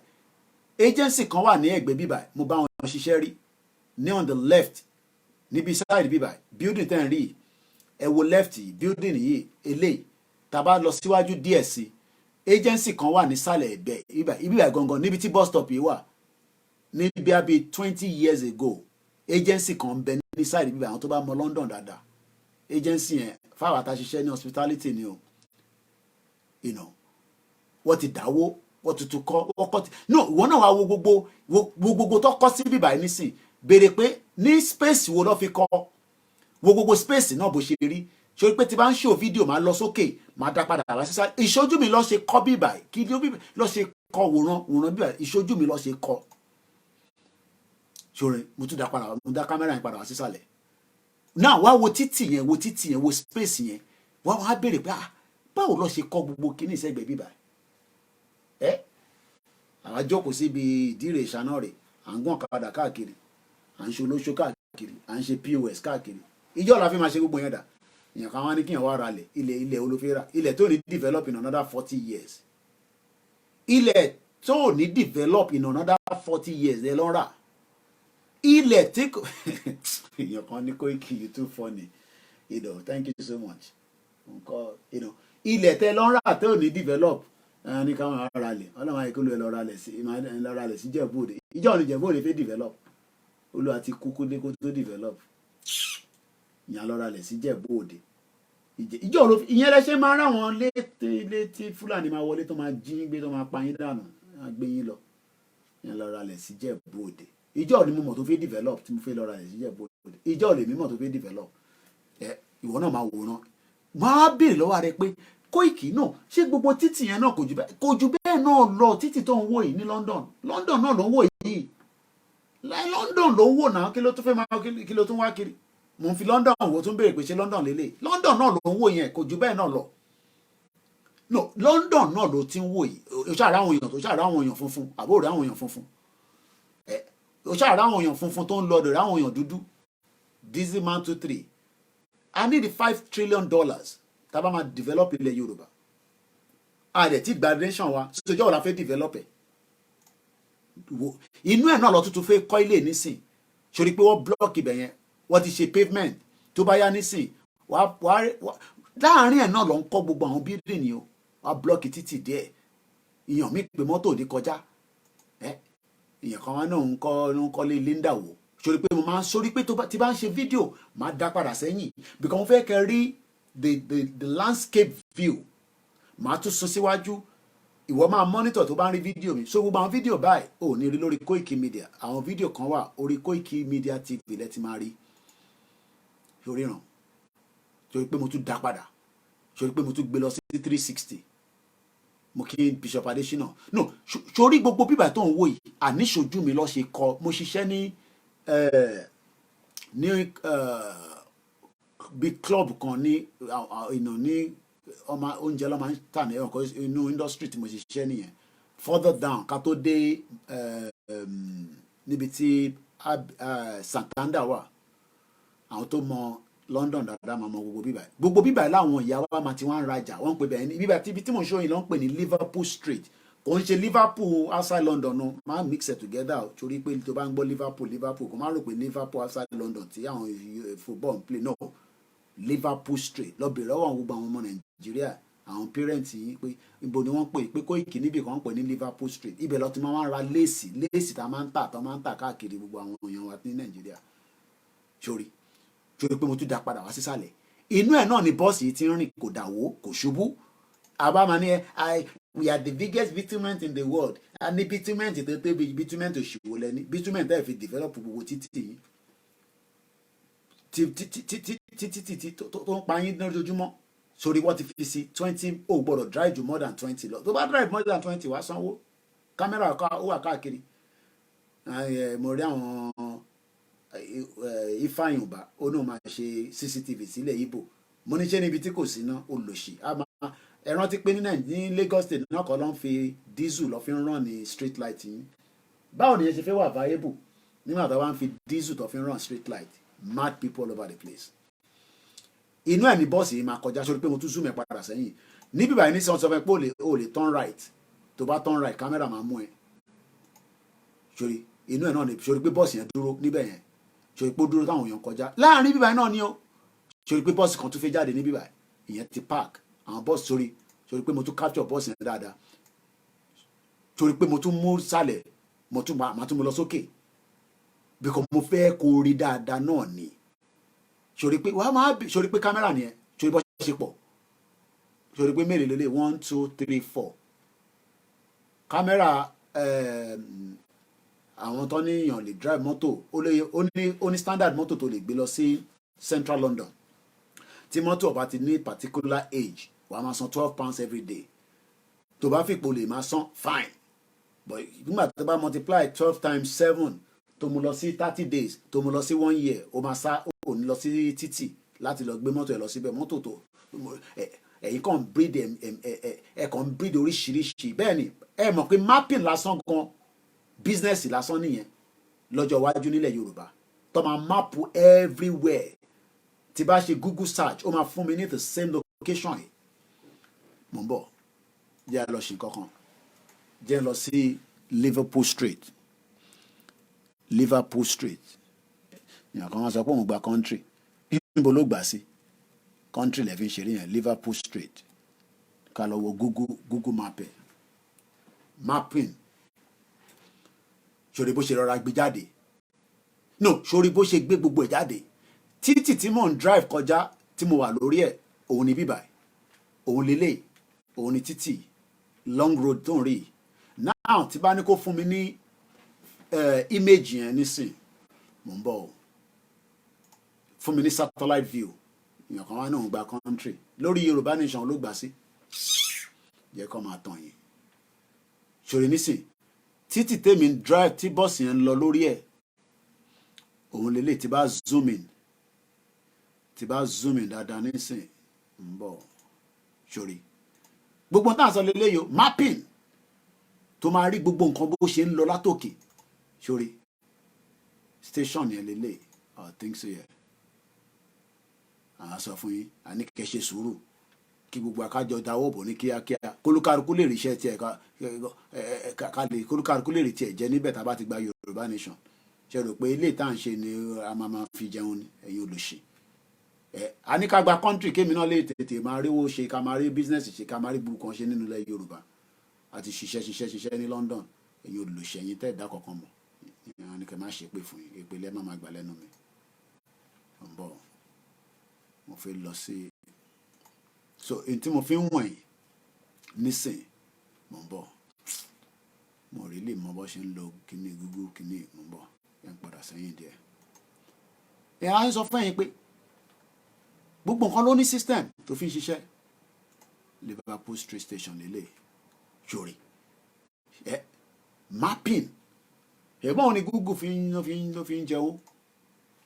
agency kan wà ní ẹ̀gbẹ́ bíbà mo bá wọn ṣiṣẹ́ rí ní on the left níbi side bíbà building ten rí ẹ wo left building yìí eléyìí tá a bá lọ síwájú díẹ̀ sí agency kan wà nísàlẹ̀ ẹ̀gbẹ́ ibíbà gangan níbi tí bus stop yìí wà níbi àbí 20 years ago agency kan bẹ ní side bíbà àwọn tó bá mọ London dáadáa agency yẹn fáwọn àtàṣiṣẹ́ ní hospitality ni o you know wọ́n ti dáwó wọ́n tuntun kọ́ wọ́n kọ́ ti no ìwọ náà wá wo gbogbo tó kọ́ sí bíbà yìí nísìn béèrè pé ní space wo ló fi kọ́ wo gbogbo space náà bó ṣe rí ṣé pé tí bá ń ṣò fídíò máa lọ sókè máa dá padà wá sísá ìṣojú mi lọ ṣe kọ́ bíbà kí ló ṣe kọ́ wòran bíbà ìṣojú mi lọ ṣe kọ́ ṣòro mo tún dá padà wá mo dá kámẹ́rà yẹn padà wá sísàlẹ̀ náà wá wo títì yẹn wo space yẹn wá béèrè pé báwo lọ ṣe kọ́ gbogbo kíní ìṣẹ́gbẹ̀ẹ́ bíbà àwa jókòó síbi ìdíre ìṣáná rẹ̀ à ń gbọ̀n kadà káàkiri à ń ṣe olóṣó káàkiri à ń ṣe POS káàkiri ìjọ la fi máa ṣe gbogbo yẹn dà èèyàn kan wá ní kíyàn wá ra ilẹ̀ olófẹ́ rà ilẹ̀ tó ní develop in another 40 years ilẹ̀ tó ní develop in another 40 years ẹ lọ rà ilẹ̀ tí kò èèyàn kan ní Koiki you too funny thank you so much nǹkan ilẹ̀ tẹ lọ rà tó ní develop ní káwọn ará lẹ̀ ọlọ́run àyíkó ló ẹ lọ ra lẹ̀ sí Jẹ̀bú-Òde ìjọ ní Jẹ̀bú-Òde fẹ́ develop olú àti kúkú dé kó tó develop ìyàn lọ ra lẹ̀ sí Jẹ̀bú-Òde ìjọ ló ìyẹn lẹ́sẹ̀ máa ráwọn létí Fúlàní máa wọlé tó máa jí gbé tó máa pa yín dànù gbé yín lọ ìyàn lọ ra lẹ̀ sí Jẹ̀bú-Òde ìjọ ni mo mọ̀ tó fẹ́ develop tí mo fẹ́ lọ ra lẹ̀ sí Jẹ̀bú-Òde ìjọ lè mímọ̀ tó fẹ́ develop ìwọ náà máa wòran máa béèrè lọ́wọ́ rẹ pé Koiki náà ṣé gbogbo títì yẹn náà kò jù bẹ́ẹ̀ náà lọ títì tó ń wò yìí ní London náà ló ń wò yìí London ló ń wò náà kí ló tún fẹ́ máa kí ló tún wá kiri mo ń fi London wò tún béèrè pé ṣé London lélẹ̀ London náà ló ń wò yẹn kò jù bẹ́ẹ̀ náà lọ no London náà ló ti ń wò yìí o ṣáà ráwọn èèyàn funfun àbó rẹ̀ àwọn èèyàn funfun o ṣáà ráwọn èèyàn funfun tó ń lọ rẹ̀ ráwọn èèyàn dúdú Dizzy man 23 I need $5 trillion tá a bá máa develop ilẹ̀ Yorùbá a dẹ̀ ti gba nation wa sojọ́ ọ̀la fẹ́ develop ẹ̀ inú ẹ̀ náà lọ tuntun fẹ́ kọ́ ilé nísìn sori pé wọ́n block ibẹ̀ yẹn wọ́n ti ṣe pavement tó bá yá nísìn láàárín ẹ̀ náà lọ ń kọ́ gbogbo àwọn building yìí o wọ́n block títì díẹ̀ ìyàn mi pé mọ́tò ní kọjá ìyàn kan wá náà ń kọ́ lé Linda wò sori pé mo máa ń sori pé tí bá ń ṣe fídíò máa dá padà sẹ́yìn because mo fẹ́ kẹ́ rí the landscape view màá tún sún síwájú ìwọ máa monitor tó bá ń rí fídíò mi so gbogbo àwọn fídíò báyìí ò ní rí lórí Koiki Media àwọn fídíò kan wà orí Koiki Media TV lẹ ti máa rí sórí ràn sórí pé mo tún dá padà sórí pé mo tún gbé lọ sí 360 mo kí Bishop Adesina no sórí gbogbo bíbà tó ń wò yìí àníṣojú mi lọ ṣe kọ mo ṣiṣẹ́ ní bí club kan ní ọmọ oúnjẹ ló máa ń tà ní ọkọ inú industry tí mo ṣe ṣiṣẹ́ nìyẹn further down ká tó dé níbi tí Santander wà àwọn tó mọ London dáadáa máa mọ gbogbo bíbà láwọn ìyá wa máa ti wá ń rajà wọ́n ń pè bẹ́ẹ̀ ní bíbà tí mo ṣóyin ló ń pè ní Liverpool Street kò ń ṣe Liverpool outside London no máa mix it together torí pé tó bá ń gbọ́ Liverpool kò máa rò pé Liverpool outside London tí àwọn football ń play no Liverpool Street lọ́bẹ̀rẹ̀ ọ̀wọ́n gbogbo àwọn ọmọ Nàìjíríà àwọn parents yìí pé ibo ni wọ́n pè pé Koiki níbi kan pè ní Liverpool Street ibẹ̀ lọ ti máa ń ra léèsì tá máa ń tà káàkiri gbogbo àwọn èèyàn wa ní Nàìjíríà sórí pé mo tún dá padà wá sísàlẹ̀ inú ẹ̀ náà ni bọ́ọ̀sì yìí ti ń rìn kò dàwó kò ṣubú àbámá ni we are the biggest bitumen in the world a ní bitumen tó tóbi bitumen tó ṣòwò lẹ́ni bitumen tẹ́ fi develop gbogbo títì yìí títí tó ń pa yín lójoojúmọ́ sórí wọ́n ti fi sí 20 ó gbọ́dọ̀ drive ju more than 20 lọ tó bá drive more than 20 wá sanwó kámẹ́rà ó wà káàkiri mo rí àwọn Ifáyìnbá ó náà máa ṣe CCTV sílẹ̀ Ìbò mo ní ṣe níbi tí kò sí ná olòṣì ẹ rántí pé ní Lagos State náà kọ́ ló ń fi diesel lọ́ fi ń rán ní street light yín báwo ni ẹ ṣe fẹ́ wà viable nígbà tó wá ń fi diesel tó fi ń rán street light mad people all over the place inú ẹ̀ ní bọ́ọ̀sì yìí máa kọjá sórí pé mo tún zoom ẹ̀ padà sẹ́yìn níbí báyìí ní sọ fẹ́ pé o lè turn right tó bá turn right kámẹ́rà máa mú ẹ sórí inú ẹ̀ náà ní sórí pé bọ́ọ̀sì yẹn dúró níbẹ̀ yẹn sórí pé ó dúró táwọn èèyàn kọjá láàrin bíbáyìí náà ni ó sórí pé bọ́ọ̀sì kan tún fẹ́ jáde ní bíbáyìí ìyẹn ti park àwọn bọ́ọ̀sì sórí pé mo tún capture bọ́ọ̀sì yẹn dáadáa sórí pé mo tún mú sálẹ̀ mo tún mú lọ sókè because mo fẹ́ kó rí dáadáa náà ni sori pé wàá máa bí sori pé kámẹ́rà nìyẹn sori bọ́ ṣe pọ̀ sori pé mélòó lélẹ̀ 1 2 3 4 kámẹ́rà àwọn tó ní èèyàn lè drive mọ́tò ó ní standard mọ́tò tó lè gbé lọ sí Central London tí mọ́tò ọba ti ní particular age wà á máa san £12 every day tó bá fipò lè máa san fine but nígbà tó bá multiply 12 times 7 tó mú lọ sí 30 days tó mú lọ sí 1 year ó máa sá ó ní lọ sí títì láti lọ gbé mọ́tò ẹ̀ lọ síbẹ̀ mọ́tò tó ẹ̀yin kàn breed ẹ̀ kàn breed oríṣiríṣi bẹ́ẹ̀ ni ẹ mọ̀ pé mapping lásán gan business lásán nìyẹn lọ́jọ́ iwájú nílẹ̀ Yorùbá tó máa map everywhere tí bá ṣe Google search ó máa fún mi ní the same location yìí mò ń bọ̀ jẹ́ lọ ṣe kankan jẹ́ lọ sí Liverpool Street ìyàn kan wọ́n sọ pé òun gba country níbo ló gbà sí country lẹ́fí ń ṣeré yẹn Liverpool Street ká lọ wo Google mapping sórí bó ṣe rọra gbé jáde no sórí bó ṣe gbé gbogbo ẹ̀ jáde títì tí mò ń drive kọjá tí mo wà lórí ẹ̀ òun ni bíbà òun lélẹ̀ òun ni títì long road tó ń rí now tí bá ní kó fún mi ní image yẹn nísìn mò ń bọ̀ o fún mi ní satellite view èèyàn kan wá náà ń gba country lórí Yorùbá Nation ló gbà sí jẹ́ kó máa tàn yín ṣòro nísìn títì tèmi ń drive tí bọ́ọ̀sì yẹn ń lọ lórí ẹ̀ òun lélẹ̀ tí bá zoom in dáadáa nísìn ń bọ̀ ṣòro gbogbo tá à ń sọ lélẹ̀ yìí mapping tó máa rí gbogbo nǹkan bó ṣe ń lọ látòkè ṣòro station yẹn lélẹ̀ I think so yeah àá sọ fún yín àní kẹ́ ṣe sùúrù kí gbogbo akájọ dáwọ́ bò ní kíákíá kólúkálukú lè ríṣẹ́ tiẹ̀ ká lè kólúkálukú lè rí tiẹ̀ jẹ́ níbẹ̀ tá a bá ti gba Yorùbá Nation ṣe rò pé ilé tá à ń ṣe ni a máa fi jẹun ni ẹ̀yin olùṣe a ní ká gba country kémi náà lè tètè máa ríwó ṣe ká máa rí business ṣe ká máa rí burúkú kan ṣe nínú ilẹ̀ Yorùbá àti ṣiṣẹ́ ní London ẹ̀yin olùṣe ẹ̀yin tẹ́ ẹ̀dá kọ̀ọ̀kan mọ̀ ìyẹn ni kẹ́ máa ṣe pé fún yín èpè lẹ́ máa gbà lẹ́nu mi ń bọ̀ mo fẹ́ lọ sí so n tí mo fi ń wọ̀nyí nísìn mo ń bọ̀ mo rí lè mọ bó ṣe ń lo kíní Google kíní mo ń bọ̀ yẹn padà sẹ́yìn díẹ̀ ẹ̀ á ń sọ fún yín pé gbogbo nǹkan ló ní system tó fi ń ṣiṣẹ́ Liverpool Street Station lélẹ̀ ṣòrí mapping ẹ̀gbọ́n ni Google ló fi ń jẹ́wọ́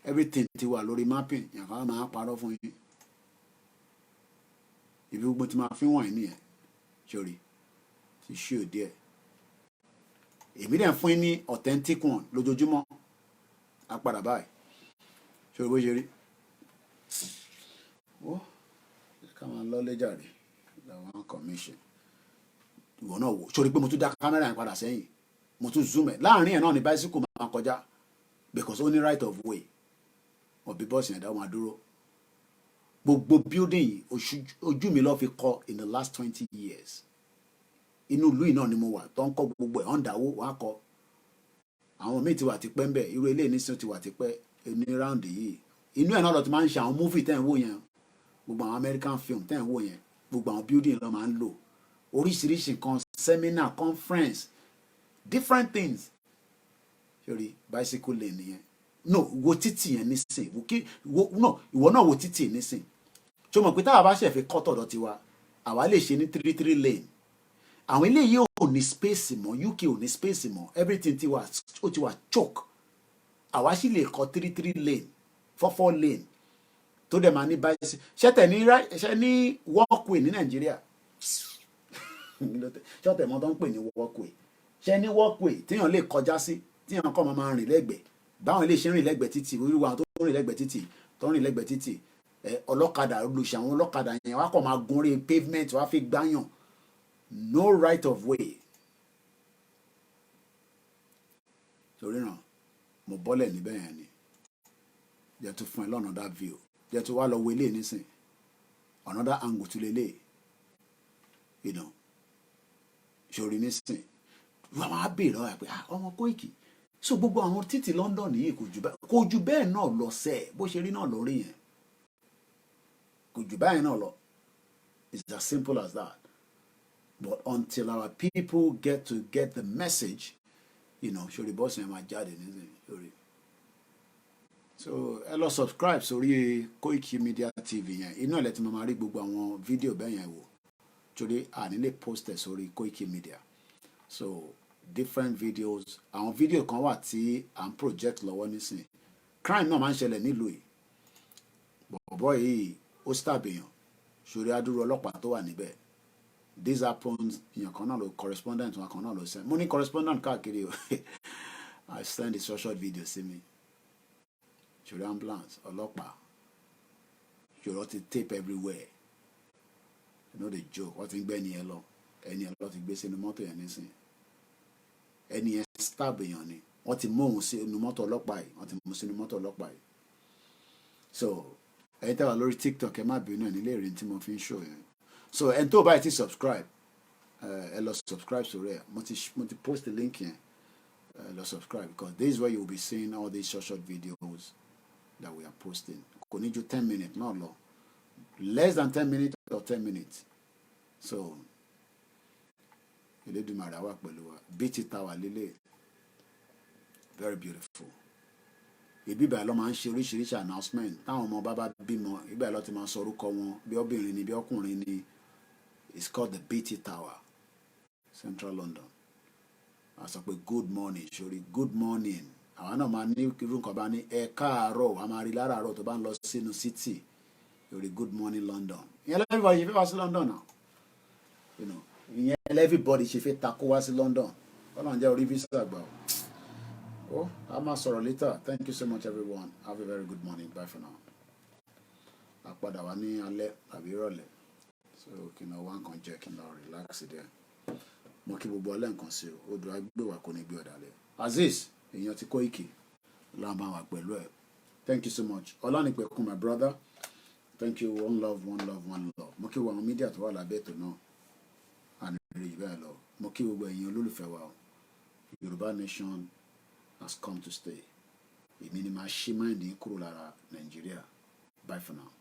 everything ti wà lórí mapping yàn ká máa parọ́ fún yín ibi gbogbo tí máa fi wọ̀nyí nìyẹn ṣòrí ti ṣí òdi ẹ̀ èmi dẹ̀ fún yín ní authentic one lójoojúmọ́ á padà báyìí ṣòrí bó ṣe rí ó ká máa lọ lẹ́jà rè làwọn commission ìwọ náà wò ṣòrí pé mo tún dá kámẹ́rà yẹn padà sẹ́yìn mo tún zoom ẹ̀ láàrin ẹ̀ náà ní bicycle máa kọjá because ó ní right of way ọ̀bí bọ́ọ̀sì yẹn dá wọn dúró gbogbo building yìí ojú mi lọ́ọ́ fi kọ́ in the last 20 years inú ìlú yìí náà ni mo wà tó ń kọ́ gbogbo ẹ̀ ọ̀ǹdàwó wọn á kọ́ àwọn míì ti wà tipẹ́ ń bẹ̀ irú ilé ìnísìn ti wà tipẹ́ ní ráùndì yìí inú ẹ̀ náà lọ ti máa ń ṣe àwọn movie tẹ́ ń wò yẹn gbogbo àwọn American film tẹ́ ń wò yẹn gbogbo àwọn building lọ́ máa ń lò oríṣiríṣi nǹkan seminar conference different things sórí bicycle lane yẹn no wo títì yẹn nísìn ìwọ náà wo títì nísìn tó mọ̀ pé táwa bá ṣẹ̀ fi kọ́ tọ̀dọ̀ tiwa àwa lè ṣe ní 3 lane àwọn eléyìí ò ní space mọ́ UK ò ní space mọ́ everything ó ti wà choke àwa sì lè kọ́ 3 lane 4 lane tó dẹ̀ máa ní bicycle ṣẹ́tẹ̀ ní walkway ní Nàìjíríà ṣọ́tẹ̀ mọ́ tó ń pè ní walkway ṣe ní walkway téèyàn lè kọjá sí téèyàn kọ́ máa rìn lẹ́gbẹ̀ẹ́ báwọn ilé ṣe ń rìn lẹ́gbẹ̀ẹ́ títì wíwá tó ń rìn lẹ́gbẹ̀ẹ́ títì tó ń rìn lẹ́gbẹ̀ẹ́ títì ọlọ́kadà olùṣe àwọn ọlọ́kadà yẹn wá kọ́ máa gun orí pavement wá fi gbáyàn no right of way torí náà mo bọ́lẹ̀ níbẹ̀ yẹn ni jẹ́ tó fún ẹ lọ́nà that view jẹ́ tó wá lọ wo ilé nísìn another angle tó lélẹ̀ ṣòrí nísìn wọ́n máa bèèrè ọ̀rọ̀ pé ọmọ Kóìkì so gbogbo àwọn títì London yìí kò jù bẹ́ẹ̀ náà lọ sẹ́ẹ̀ bó ṣe rí náà lórí yẹn kò jù báyìí náà lọ it's as simple as that but until our people get the message ṣòrí bọ́ọ̀sì yẹn máa jáde nísìnyí ṣòrí so ẹ lọ subscribe sórí Koiki Media TV yẹn inú ẹ̀ lẹ ti máa rí gbogbo àwọn fídíò bẹ́ẹ̀ yẹn wò torí àní lè post ẹ̀ sórí Koiki Media so different videos àwọn fídíò kan wà tí à ń project lọ́wọ́ nísìn crime náà máa ń ṣẹlẹ̀ nílùú yìí bọ̀bọ̀ yìí ó stab èèyàn sórí adúrú ọlọ́pàá tó wà níbẹ̀ this happens èèyàn kan náà ló correspondent wọn kan náà ló send mo ní correspondent káàkiri o I send the short video sí mi sórí ambulance ọlọ́pàá sórí ti tape everywhere you know the joke wọ́n ti ń gbé ẹni ẹ lọ ti gbé sínú mọ́tò yẹn nísìn ẹni yẹn stab èèyàn ni wọ́n ti mú òun sínú mọ́tò ọlọ́pàá yìí wọ́n ti mú sínú mọ́tò ọlọ́pàá yìí so ẹ̀yin tẹ́wà lórí TikTok ẹ má bínú ẹ̀ nílé ìrìn tí mo fi ń show yẹn so ẹni tó báyìí ti subscribe ẹ lọ subscribe sórí ẹ mo ti post the link yẹn lọ subscribe because this is where you will be seeing all these short videos that we are posting kò ní ju 10 minutes náà lọ less than 10 minutes or 10 minutes so Elédùmarè wà pẹ̀lú wa BT Tower lélẹ̀ very beautiful ibi ìbàlọ́ máa ń ṣe oríṣiríṣi announcement táwọn ọmọ bá bímọ ìbàlọ́ ti máa sọ orúkọ wọn bí obìnrin ni bí ọkùnrin ni it's called the BT Tower Central London a sọ pé good morning sori good morning àwọn náà máa ní irú nǹkan bá ní ẹ káàárọ̀ a máa rí láràárọ̀ tó bá ń lọ sínú city sori good morning London ìyẹn everybody ṣe fẹ́ wá sí London now you know ìyẹn everybody ṣe fẹ́ takó wá sí London Ọlọ́run jẹ́ orí visa gbà ó. Oh, I must sorrow later. Thank you so much, everyone. Have a very good morning. Bye for now. Àpadà wá ní alẹ́ àbí ìrọ̀lẹ́. So kí n lọ wá nǹkan jẹ kí n lọ relax there. Mo kí gbogbo ọlẹ́ nǹkan sí o. Odò agbéwà kò ní gbé ọ̀dàlẹ̀. Azeez, èèyàn ti Koiki. Ọlọ́run bá wà pẹ̀lú ẹ̀. Thank you so much. Ọlánìpẹ̀kun, my brother. Thank you. One love, one love, one love. Mo kí gbogbo àwọn mídíà tó wà lábẹ́ ètò náà. Àní rí bẹ́ẹ̀ lọ. Mo kí gbogbo ẹ̀yin olólùfẹ́ wa o. Yorùbá Nation has come to stay. Èmi ni máa ṣí máìndì kúrò lára Nàìjíríà. Bye for now.